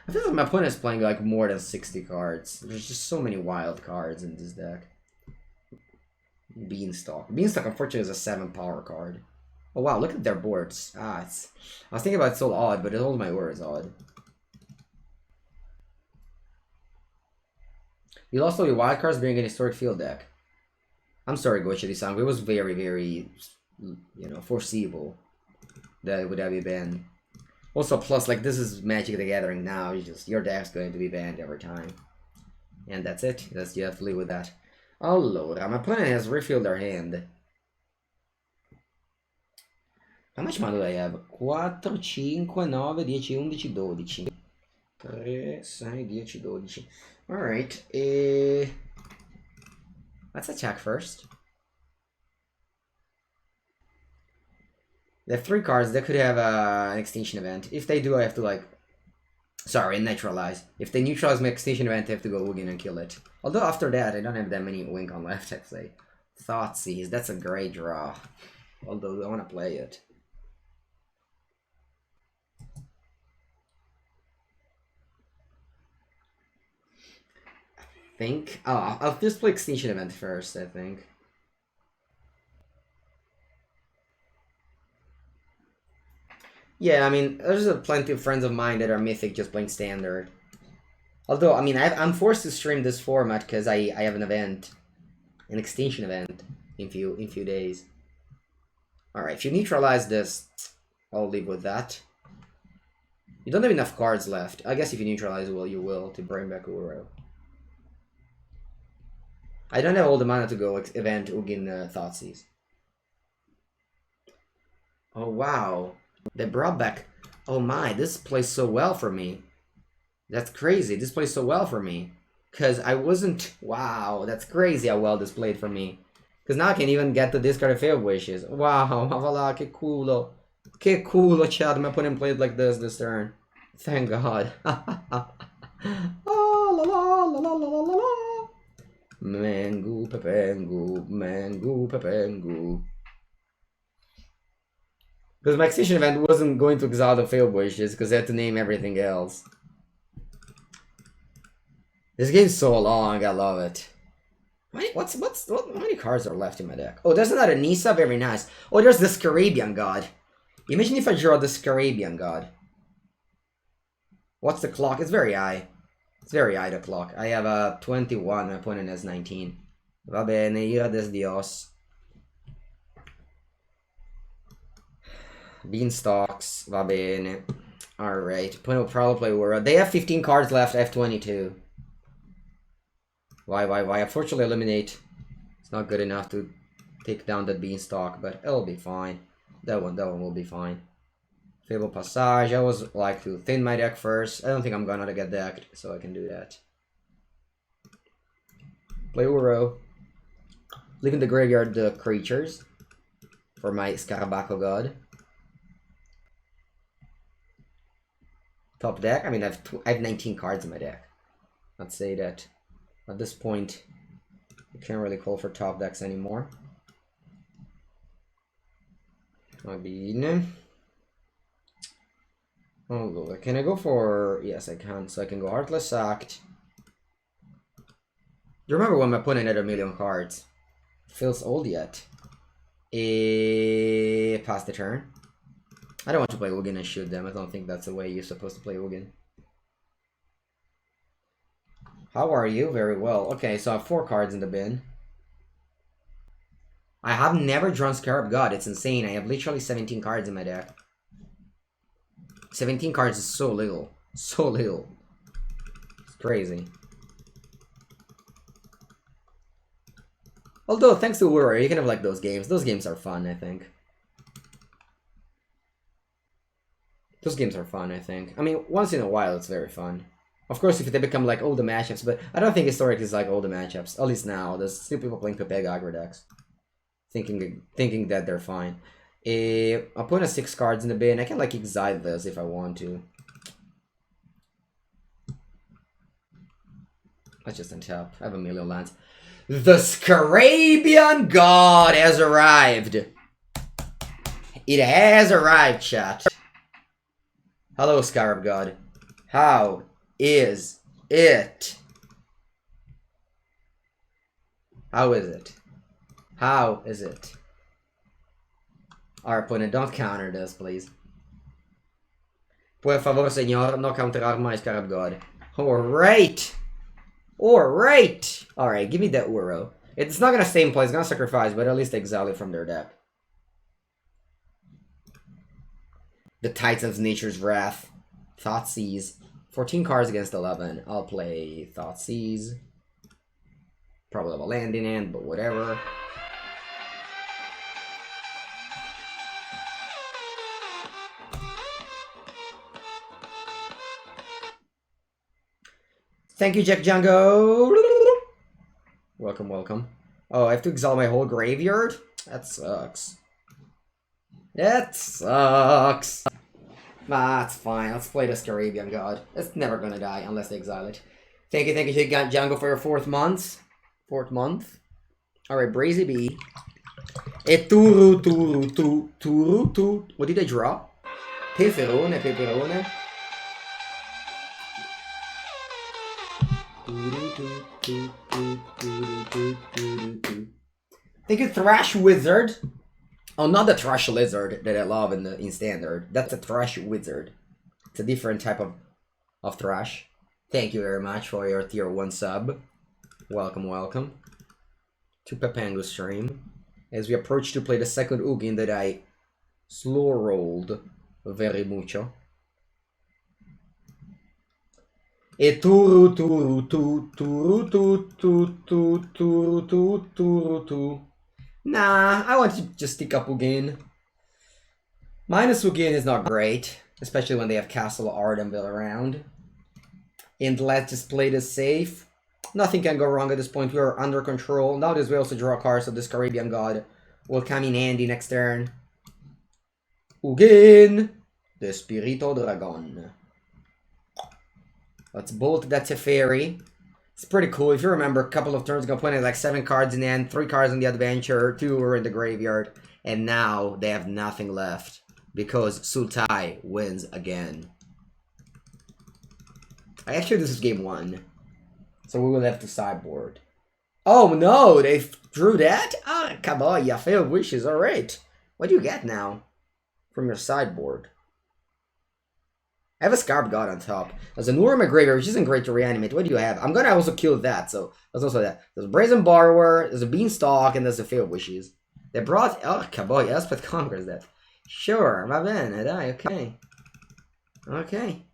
S1: I feel like my opponent is playing like more than 60 cards. There's just so many wild cards in this deck. Beanstalk. Beanstalk, unfortunately, is a 7 power card. Oh wow, look at their boards. I was thinking about it's so odd, but it holds my words odd. You lost all your wild cards being an historic field deck. I'm sorry, Goichiri-san. It was very, very, you know, foreseeable that it would have you banned. Also, plus, like, this is Magic the Gathering now. You just, your deck's going to be banned every time. And that's it. You have to live with that. Allora, my opponent has refilled their hand. How much mana do I have? 4, 5, 9, 10, 11, 12. 3, 6, 10, 12. Alright, let's attack first. They have 3 cards. They could have an extinction event. If they do, I have to, like... Sorry, neutralize. If they neutralize my extinction event, I have to go Ugin and kill it. Although after that, I don't have that many wink on left, actually. Thoughtseize, that's a great draw. Although I want to play it. I'll just play Extinction Event first, I think. Yeah, I mean, there's plenty of friends of mine that are Mythic just playing Standard. Although, I mean, I'm forced to stream this format because I have an event. An Extinction event in few days. Alright, if you neutralize this, I'll leave with that. You don't have enough cards left. I guess if you neutralize, well, you will, to bring back Uro. I don't have all the mana to go event Ugin Thoughtseize. Oh wow. They brought back... Oh my, this plays so well for me. That's crazy. This plays so well for me. Because I wasn't... Wow, that's crazy how well this played for me. Because now I can even get the discard of Failed Wishes. Wow, ma va là, che culo. Che culo, Chad. My opponent played like this turn. Thank God. Oh, la la la la la la la. Mengu, Pepengu, Mengu, Pepengu. Because my Extinction event wasn't going to exile the Failed Wishes because I had to name everything else. This game's so long, I love it. How many cards are left in my deck? Oh, there's another Nisa, very nice. Oh, there's this Caribbean god. Imagine if I draw this Caribbean god. What's the clock? It's very high. It's very high, the clock. I have 21, my opponent has 19. Va bene, ira des dios. Beanstalks, va bene. Alright, opponent will probably play Uro. They have 15 cards left, I have 22. Why? Unfortunately, eliminate. It's not good enough to take down that Beanstalk, but it'll be fine. That one will be fine. Fable Passage. I always like to thin my deck first. I don't think I'm gonna get decked, so I can do that. Play Uro. Leave in the graveyard the creatures. for my Scarabaco God. Top deck. I mean, I have 19 cards in my deck. I'd say that at this point, you can't really call for top decks anymore. Oh, can I go for... Yes, I can. So I can go Heartless Act. You remember when my opponent had 1,000,000 cards? Feels old yet. Pass the turn. I don't want to play Ugin and shoot them. I don't think that's the way you're supposed to play Ugin. How are you? Very well. Okay, so I have 4 cards in the bin. I have never drawn Scarab God. It's insane. I have literally 17 cards in my deck. 17 cards is so little. So little. It's crazy. Although, thanks to Uro, you can have like those games. Those games are fun, I think. Those games are fun, I think. I mean, once in a while, it's very fun. Of course, if they become like all the matchups, but I don't think historically it's like all the matchups. At least now, there's still people playing Pepeg aggro decks. Thinking that they're fine. I'll put 6 cards in the bin. I can like exile this if I want to. Let's just untap. I have 1,000,000 lands. The Scarabian God has arrived. It has arrived, chat. Hello, Scarab God. How is it? How is it? How is it? Our opponent, don't counter this, please. Por favor, señor, no counterar my Scarab God. Alright! Alright! Alright, give me that Uro. It's not gonna stay in place, it's gonna sacrifice, but at least exile it from their deck. The Titan's Nature's Wrath. Thoughtseize. 14 cards against 11. I'll play Thoughtseize. Probably have a land in hand, but whatever. Thank you, Jack Django. Welcome, welcome. Oh, I have to exile my whole graveyard? That sucks. That sucks. That's fine. Let's play the Scarabian God. It's never gonna die unless they exile it. Thank you, Django, for your 4th month. 4th month. Alright, Brazy B. Turu. What did I draw? Peperone. Thank you, Thrash Wizard. Oh, not the Thrash Lizard that I love in Standard. That's a Thrash Wizard. It's a different type of Thrash. Thank you very much for your tier 1 sub. Welcome, welcome. To Pepango stream. As we approach to play the 2nd Ugin that I slow rolled very mucho. Turu. Nah, I want to just stick up Ugin. Minus Ugin is not great, especially when they have Castle Ardenville around. And let's just play this safe. Nothing can go wrong at this point. We are under control. Nowadays we also draw cards, so this Scarabian God will come in handy next turn. Ugin! The Spirito Dragon. Let's bolt that Teferi. It's pretty cool. If you remember, a couple of turns ago, putting like 7 cards in the end, 3 cards in the adventure, 2 were in the graveyard, and now they have nothing left because Sultai wins again. Actually, this is game 1, so we will have to sideboard. Oh no, they drew that? Ah, come on, you failed wishes. All right, what do you get now from your sideboard? I have a Scarab God on top. There's a Nura in my graveyard, which isn't great to reanimate. What do you have? I'm gonna also kill that, so there's also that. There's a Brazen Borrower, there's a Beanstalk, and there's a Failed Wishes. They brought... Oh, Kaboy, Elspeth conquers that. Sure, va bene, dai, okay. Okay.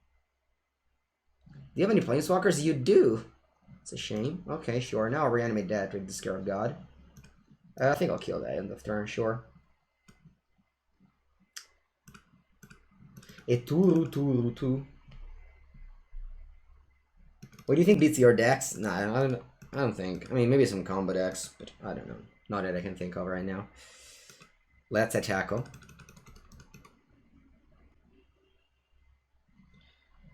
S1: Do you have any Planeswalkers? You do. It's a shame. Okay, sure. Now I'll reanimate that with the Scarab God. I think I'll kill that end of turn, sure. Turu. What do you think beats your decks? Nah, I don't think. I mean, maybe some combo decks, but I don't know. Not that I can think of right now. Let's tackle.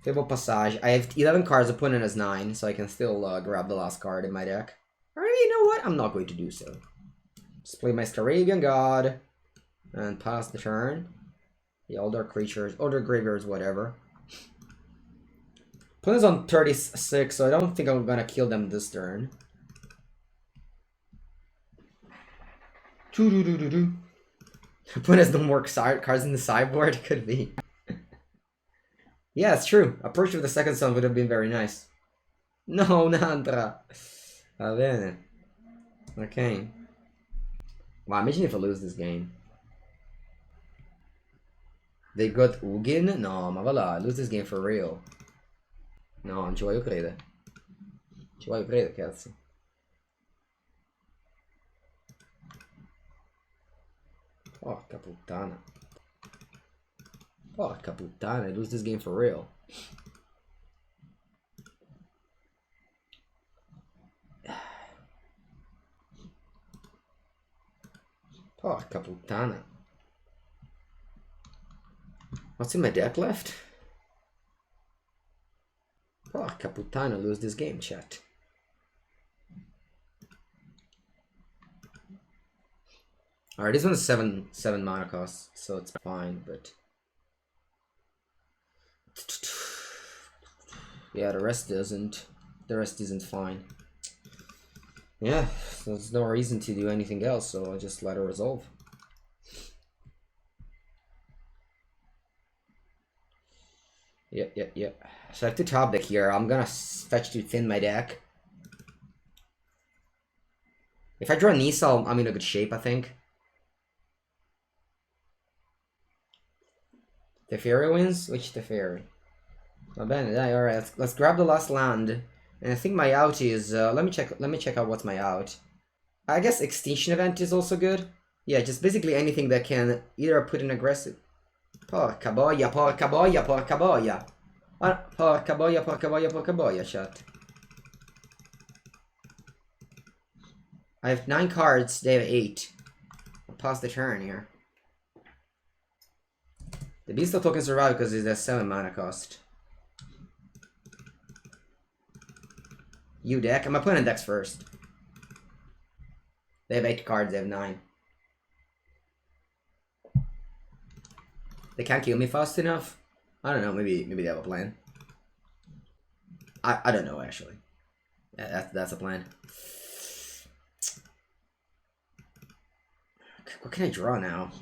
S1: Fable Passage. I have 11 cards, opponent has 9, so I can still grab the last card in my deck. Alright, you know what? I'm not going to do so. Just play my Scarabian God. And pass the turn. The older creatures, older graveyards, whatever. Opponent's on 36, so I don't think I'm gonna kill them this turn. Opponent has no more cards in the sideboard? Could be. Yeah, it's true. Approach with the second sun would have been very nice. No, Andrea. Va bene. Okay. Wow, imagine if I lose this game. They got Ugin? No, ma va là, lose this game for real. No, non ci voglio credere. Ci voglio credere, cazzo. Porca puttana. Porca puttana, I lose this game for real. Porca puttana. What's in my deck left? Porca puttana, lose this game, chat. Alright, this one's 7 mana cost, so it's fine, but... Yeah, the rest doesn't. The rest isn't fine. Yeah, there's no reason to do anything else, so I'll just let her resolve. Yep. So I have to top deck here. I'm gonna fetch to thin my deck. If I draw Nisa, I'm in a good shape, I think. Teferi wins? Which Teferi? Oh, Ben, yeah, alright, let's grab the last land. And I think my out is let me check out what's my out. I guess Extinction Event is also good. Yeah, just basically anything that can either put an aggressive. Porca boia, porca boia, porca boia. Porca boia, porca boia, porca boia, chat. I have 9 cards, they have 8. I'll pass the turn here. The Beast token survive because it's a 7 mana cost. You deck? I'm opponent decks first. They have 8 cards, they have 9. They can't kill me fast enough? I don't know, maybe they have a plan. I don't know actually. Yeah, that's a plan. What can I draw now?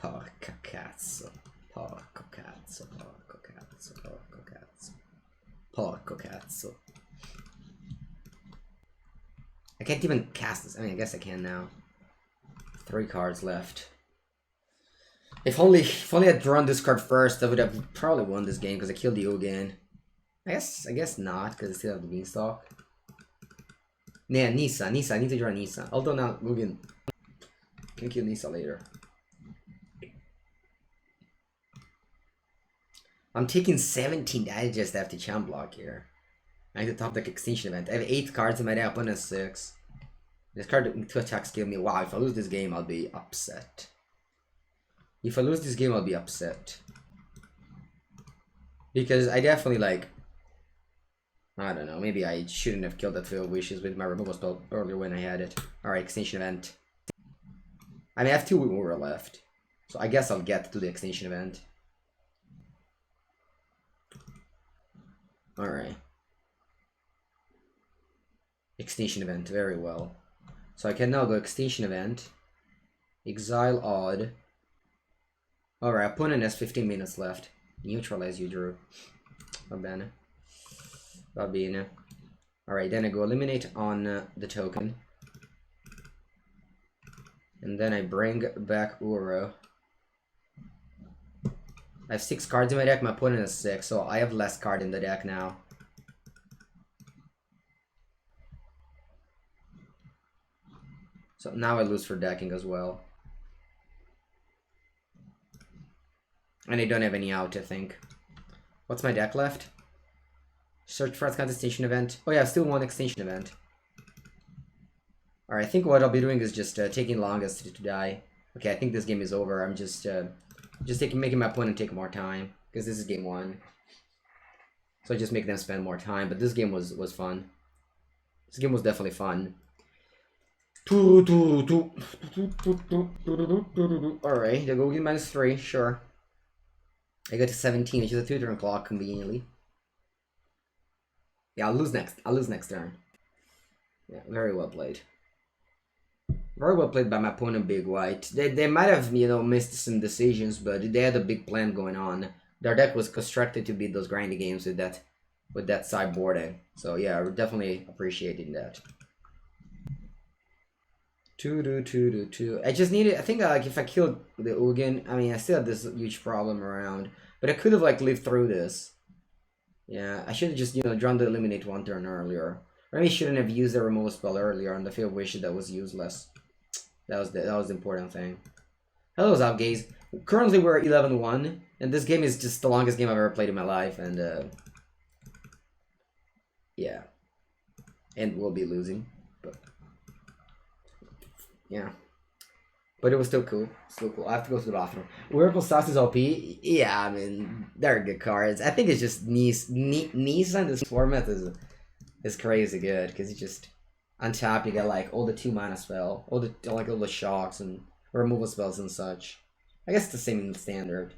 S1: Porca cazzo. Porco cazzo. Porco cazzo. Porco cazzo. Porco cazzo. I can't even cast this. I mean, I guess I can now. 3 cards left. If only I'd drawn this card first, I would have probably won this game because I killed the Ugin. I guess not, because I still have the Beanstalk. Yeah, Nisa. I need to draw Nisa. Although now Ugin can kill Nisa later. I'm taking 17. I just have to champ block here. I have to top deck Extinction Event. I have 8 cards in my deck, opponent has 6. This card 2 attacks kill me. Wow, if I lose this game, I'll be upset. If I lose this game, I'll be upset. Because I definitely like... I don't know, maybe I shouldn't have killed that Field of Wishes with my removal spell earlier when I had it. Alright, Extinction Event. I mean, I have 2 more left. So I guess I'll get to the Extinction Event. Alright. Extinction Event, very well. So I can now go Extinction Event. Exile Odd. Alright, opponent has 15 minutes left. Neutralize you, Drew. Va bene. Va bene. Alright, then I go eliminate on the token. And then I bring back Uro. I have 6 cards in my deck, my opponent has 6, so I have less card in the deck now. So now I lose for decking as well. And I don't have any out, I think. What's my deck left? Search for Azcanta Extinction Event. Oh yeah, still one Extinction Event. Alright, I think what I'll be doing is just taking longest to die. Okay, I think this game is over. I'm just making my opponent take more time. Because this is game 1. So I just make them spend more time. But this game was fun. This game was definitely fun. Alright, they go get -3, sure. I go to 17, which is a 2-turn clock conveniently. Yeah, I'll lose next turn. Yeah, very well played. Very well played by my opponent, Big White. They might have, you know, missed some decisions, but they had a big plan going on. Their deck was constructed to beat those grindy games with that sideboarding. So yeah, we're definitely appreciating that. 2. I just needed. I think like if I killed the Ugin, I mean I still have this huge problem around, but I could have like lived through this. Yeah, I should have just, you know, drawn to eliminate 1 turn earlier. Or maybe shouldn't have used the removal spell earlier on the field wish that was useless. That was the important thing. Hello, Zapgaze. Currently we're 11-1, and this game is just the longest game I've ever played in my life, and yeah, and we'll be losing, but yeah, but it was still cool. Still cool. I have to go to the bathroom. Oracle Stocks is OP. Yeah, I mean they're good cards. I think it's just Nisa in this format is crazy good because you just on top you get like all the 2-mana spell, all the shocks and removal spells and such. I guess it's the same in the standard.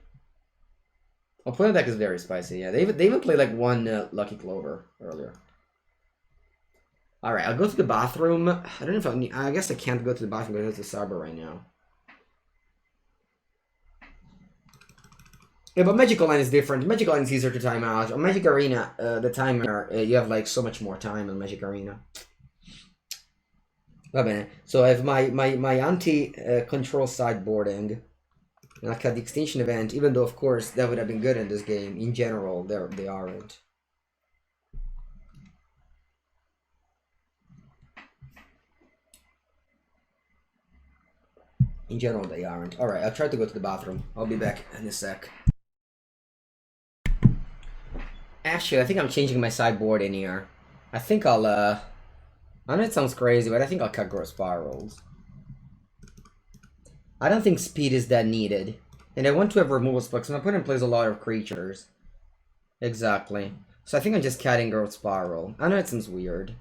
S1: Opponent deck is very spicy. Yeah, they even played like 1 Lucky Clover earlier. All right, I'll go to the bathroom. I don't know if I guess I can't go to the bathroom because it's a Saber right now. Yeah, but Magic Online is different. Magic Online is easier to time out. On Magic Arena, the timer, you have like so much more time on Magic Arena. Va bene. So I have my anti-control sideboarding. And I cut the extinction event, even though of course that would have been good in this game. In general, they aren't. In general, they aren't. Alright, I'll try to go to the bathroom. I'll be back in a sec. Actually, I think I'm changing my sideboard in here. I think I'll, I know it sounds crazy, but I think I'll cut Growth Spirals. I don't think speed is that needed. And I want to have removal spells, because my opponent plays a lot of creatures. Exactly. So I think I'm just cutting Growth Spiral. I know it sounds weird.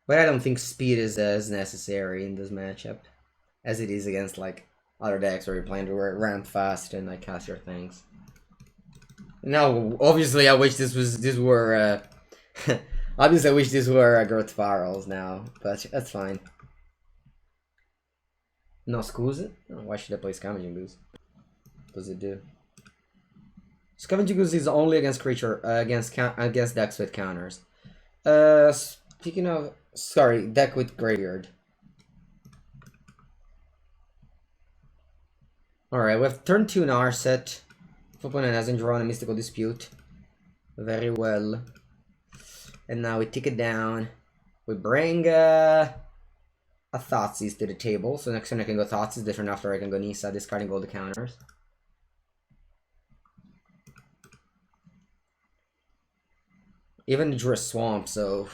S1: But I don't think speed is as necessary in this matchup as it is against like other decks where you're playing to ramp fast and like cast your things. Now, obviously, I wish this were obviously I wish this were Growth Spirals now, but that's fine. No, Scusa? Oh, why should I play Scavenging Goose? What does it do? Scavenging Goose is only against creature against decks with counters. Speaking of, sorry, deck with graveyard. Alright, we have turn 2 in our set. If opponent hasn't drawn a Mystical Dispute. Very well. And now we take it down. We bring a Thoughtseize to the table. So next turn I can go Thoughtseize, different after I can go Nisa, discarding all the counters. Even drew a Swamp, so...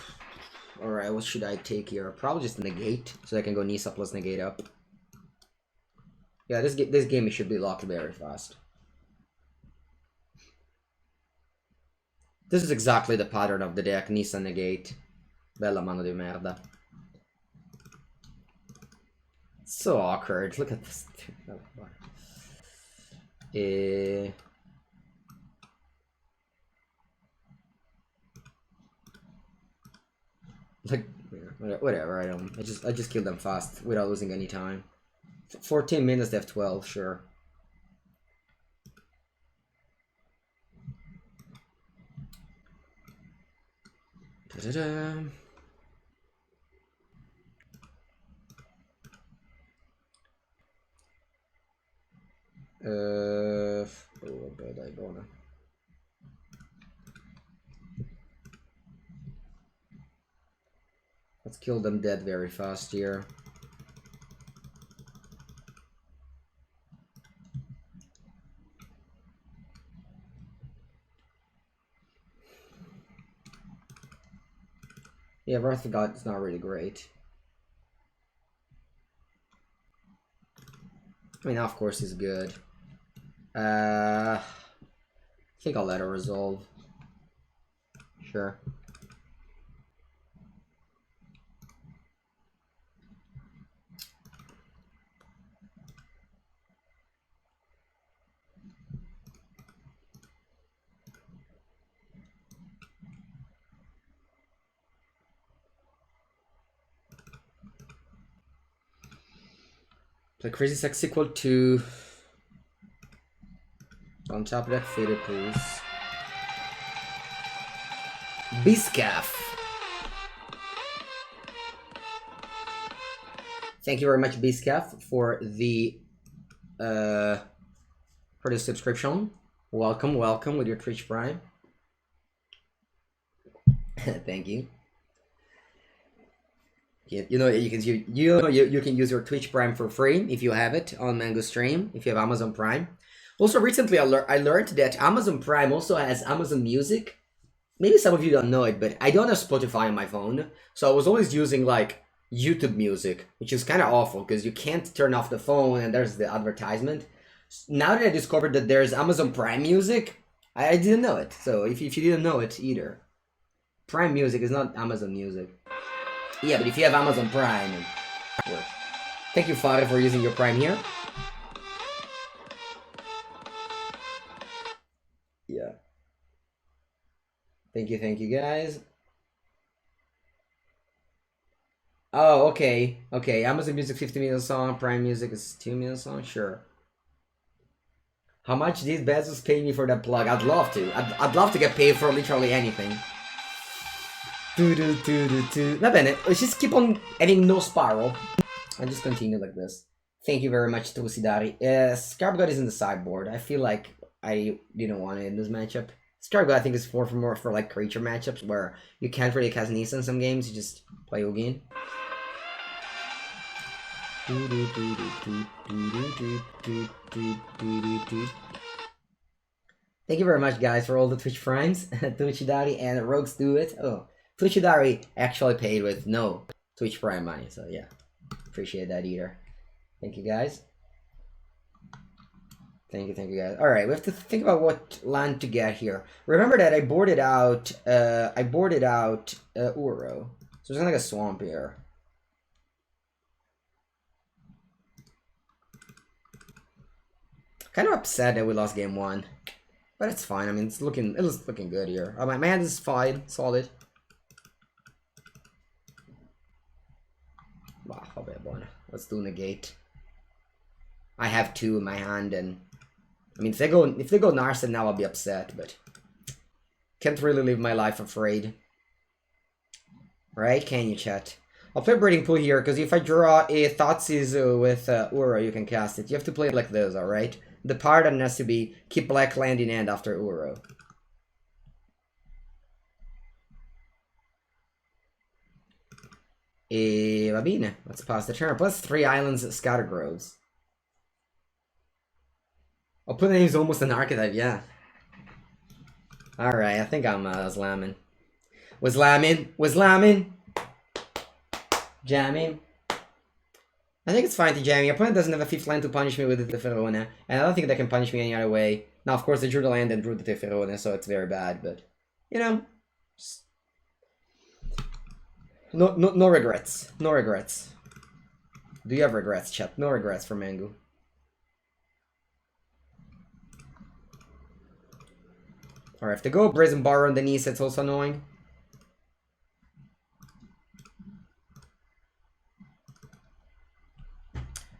S1: Alright, what should I take here? Probably just Negate, so I can go Nisa plus Negate up. Yeah, this game should be locked very fast. This is exactly the pattern of the deck, Nisa Negate. Bella mano di merda. So awkward, look at this. Like, whatever, I just killed them fast without losing any time. 14 minutes, they have 12, sure. Da-da-da. Oh, bad Ibona. Let's kill them dead very fast here. Yeah, Wrath of God is not really great. I mean, of course, it's good. I think I'll let it resolve. Sure. Play Crazy Sex sequel 2. On top of that, Faded Pools. Biscaf. Thank you very much, Biscaf, for the subscription. Welcome, welcome with your Twitch Prime. Thank you. You know you can use your Twitch Prime for free if you have it on Mango Stream, if you have Amazon Prime. Also, recently I learned that Amazon Prime also has Amazon Music. Maybe some of you don't know it, but I don't have Spotify on my phone, so I was always using like YouTube Music, which is kind of awful because you can't turn off the phone and there's the advertisement. Now that I discovered that there's Amazon Prime Music, I didn't know it. So if you didn't know it either, Prime Music is not Amazon Music. Yeah, but if you have Amazon Prime, it works. Thank you, Father, for using your Prime here. Yeah. Thank you, guys. Oh, okay. Okay, Amazon Music 50 million song, Prime Music is 2 million song, sure. How much did Bezos pay me for that plug? I'd love to. I'd love to get paid for literally anything. Va bene, let's just keep on having no spiral. And just continue like this. Thank you very much, Tosidari. Scarab God is in the sideboard. I feel like I didn't want it in this matchup. Scarab God, I think, is more for like creature matchups where you can't really cast Nissa in some games, you just play Ugin. Thank you very much, guys, for all the Twitch Primes. Tosidari and Rogues do it. Oh. Tosidari actually paid with no Twitch Prime money, so yeah. Appreciate that either. Thank you, guys. Thank you, guys. Alright, we have to think about what land to get here. Remember that I boarded out Uro. So there's like a swamp here. Kind of upset that we lost game 1. But it's fine. I mean, it's looking good here. Oh, my man is fine, solid. Wow, vabbè, buono. Let's do negate. I have 2 in my hand, and I mean, if they go Narset now, I'll be upset, but can't really live my life afraid. Right? Can you, chat? I'll play Breeding Pool here, because if I draw a Thoughtseize with Uro, you can cast it. You have to play it like this, alright? The pattern has to be keep black land in hand after Uro. Va bene, let's pass the turn. Plus 3 islands at Scatter Groves. I'll put he's almost an archetype, yeah. Alright, I think I'm slamming. Was slamming. Jamming. I think it's fine to jam. Your opponent doesn't have a 5th land to punish me with the Teferone, and I don't think they can punish me any other way. Now, of course, they drew the land and drew the Teferone, so it's very bad, but, you know. No regrets. No regrets. Do you have regrets, chat? No regrets for Mengu. Alright, if they go Brazen Bar on the knees, it's also annoying.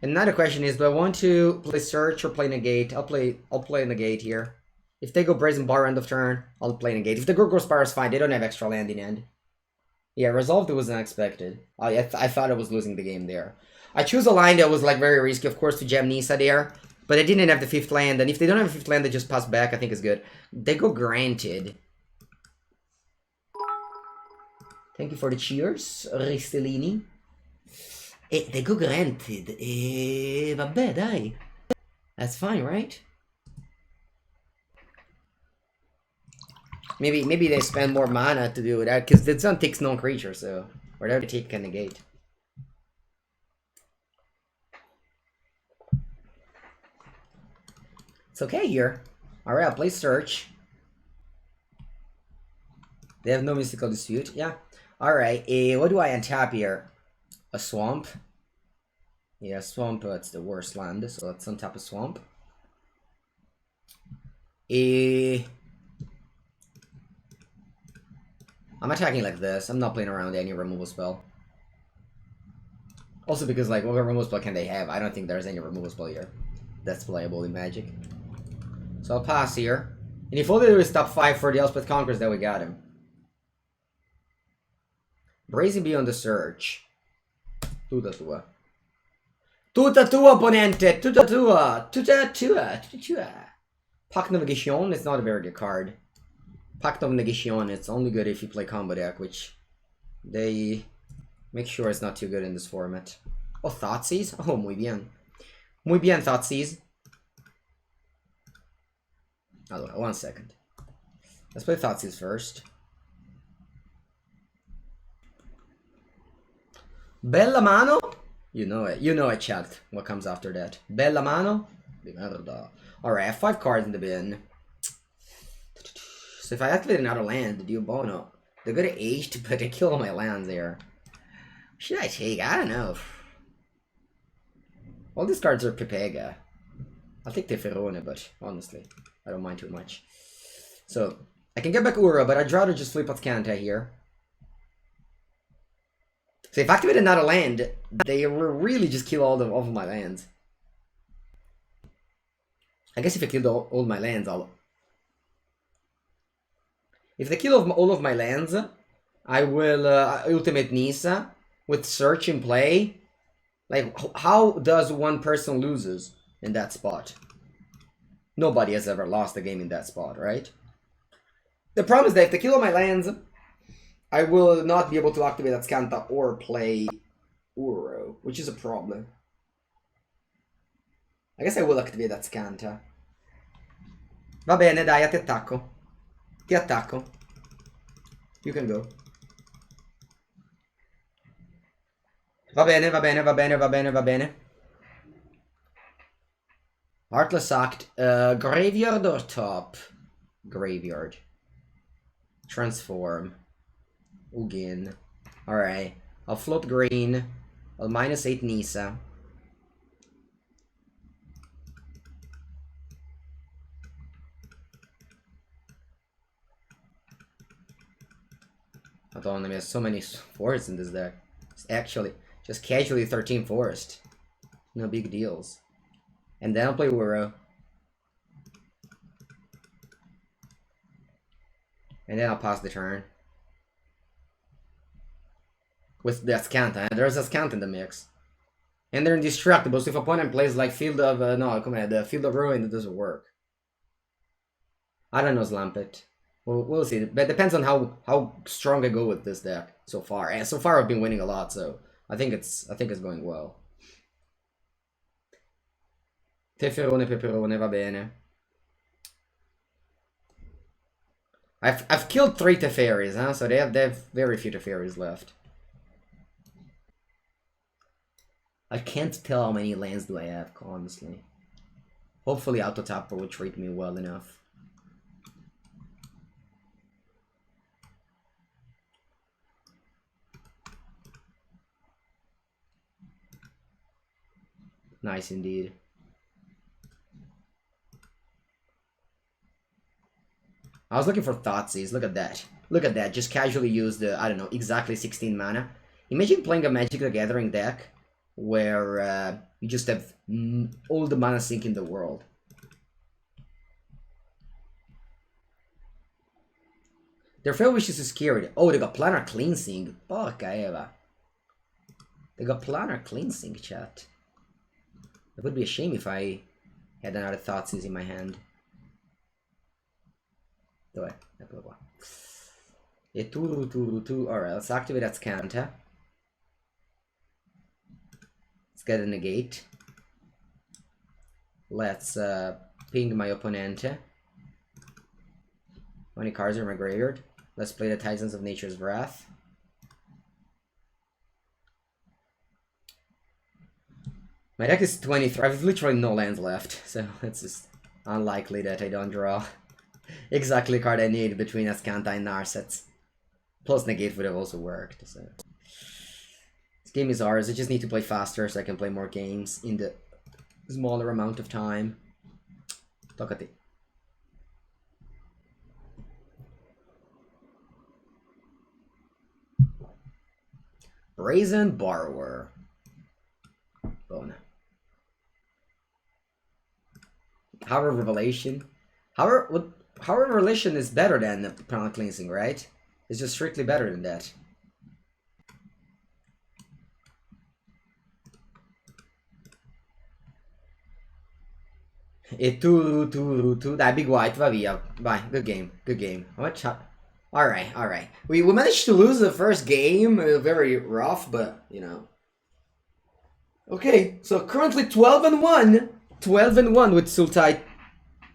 S1: And now the question is, do I want to play Search or play Negate? I'll play Negate here. If they go Brazen Bar end of turn, I'll play Negate. If they go Spire is fine, they don't have extra land in end. Yeah, Resolved was unexpected. I thought I was losing the game there. I choose a line that was like very risky, of course, to jam Nissa there. But they didn't have the 5th land, and if they don't have a 5th land, they just pass back, I think is good. They go Granted. Thank you for the cheers, Ristellini. They go Granted. Vabbè, dai. That's fine, right? Maybe they spend more mana to do that, because the sun takes non-creature, so whatever they take can negate. It's okay here. Alright, I'll play Search. They have no Mystical Dispute, yeah. Alright, what do I untap here? A Swamp. Yeah, Swamp, it's the worst land, so let's untap a Swamp. I'm attacking like this. I'm not playing around with any removal spell. Also because, like, what removal spell can they have? I don't think there's any removal spell here that's playable in Magic. So I'll pass here. And if all they do is top 5 for the Elspeth Conquerors, then we got him. Brazen Beyond the Search. Tutta tua. Tutta tua, opponente! Tutta tua! Tutta tua! Tutta tua! Pact of Negation is not a very good card. Pact of Negation, it's only good if you play combo deck, which they make sure it's not too good in this format. Oh, Thoughtseize? Oh, muy bien. Muy bien, Thoughtseize. Oh, 1 second. Let's play Thoughtseize first. Bella mano? You know it. You know I checked what comes after that. Bella mano? Alright, I have 5 cards in the bin. So if I activate another land, the Dio Bono, they're gonna age, but they kill all my lands there. What should I take? I don't know. All these cards are Pepega. I'll take Teferone, but honestly, I don't mind too much. So, I can get back Ura, but I'd rather just flip Azcanta here. So if I activate another land, they will really just kill all of my lands. I guess if I kill all my lands, if they kill all of my lands, I will ultimate Nisa with Search in play. Like, how does one person loses in that spot? Nobody has ever lost a game in that spot, right? The problem is that if they kill all my lands, I will not be able to activate Azcanta or play Uro, which is a problem. I guess I will activate Azcanta. Va bene, dai, ti attacco. Ti attacco. You can go. Va bene, va bene, va bene, va bene, va bene. Heartless Act. Graveyard or top? Graveyard. Transform. Ugin. Alright. I'll float green. I'll -8 Nisa. Madonna, there's so many forests in this deck. It's actually just casually 13 forest. No big deals. And then I'll play Uro. And then I'll pass the turn. With the Azcanta. There's Azcanta in the mix. And they're indestructible, so if opponent plays like Field of... no, come on, the Field of Ruin, it doesn't work. I don't know, Slampet. We'll see. But it depends on how strong I go with this deck so far. And so far I've been winning a lot, so I think it's going well. Teferone, Peperone, va bene. I've killed 3 Teferis, huh? So they have very few Teferis left. I can't tell how many lands do I have, honestly. Hopefully Autotapper will treat me well enough. Nice indeed. I was looking for Thoughtseize. Look at that. Look at that. Just casually use the, I don't know, exactly 16 mana. Imagine playing a Magic the Gathering deck where you just have all the mana sink in the world. Their fair wish is scared. Oh, they got Planar Cleansing. Porca Eva. They got Planar Cleansing, chat. It would be a shame if I had another Thoughtseize in my hand. Dov'è? Eccolo qua. E tu. Alright, let's activate Azcanta. Let's get a negate. Let's ping my opponente. 20 cards are in my graveyard. Let's play the Titans of Nature's Wrath. My deck is 23. I have literally no lands left, so it's just unlikely that I don't draw exactly the card I need between Azcanta and Narsets. Plus Negate would have also worked, so... This game is ours. I just need to play faster so I can play more games in the smaller amount of time. Toccati. Brazen Borrower. Bona. However, Revelation. However, Revelation is better than the Planet Cleansing, right? It's just strictly better than that. E tu, dai, Big White, va via. Vai, good game, good game. Alright, alright. We managed to lose the first game, very rough, but, you know. Okay, so currently 12-1. 12-1 with Sultai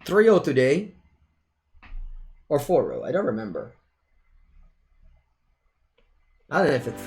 S1: 3-0 today. Or 4-0, I don't remember. I don't know if it's...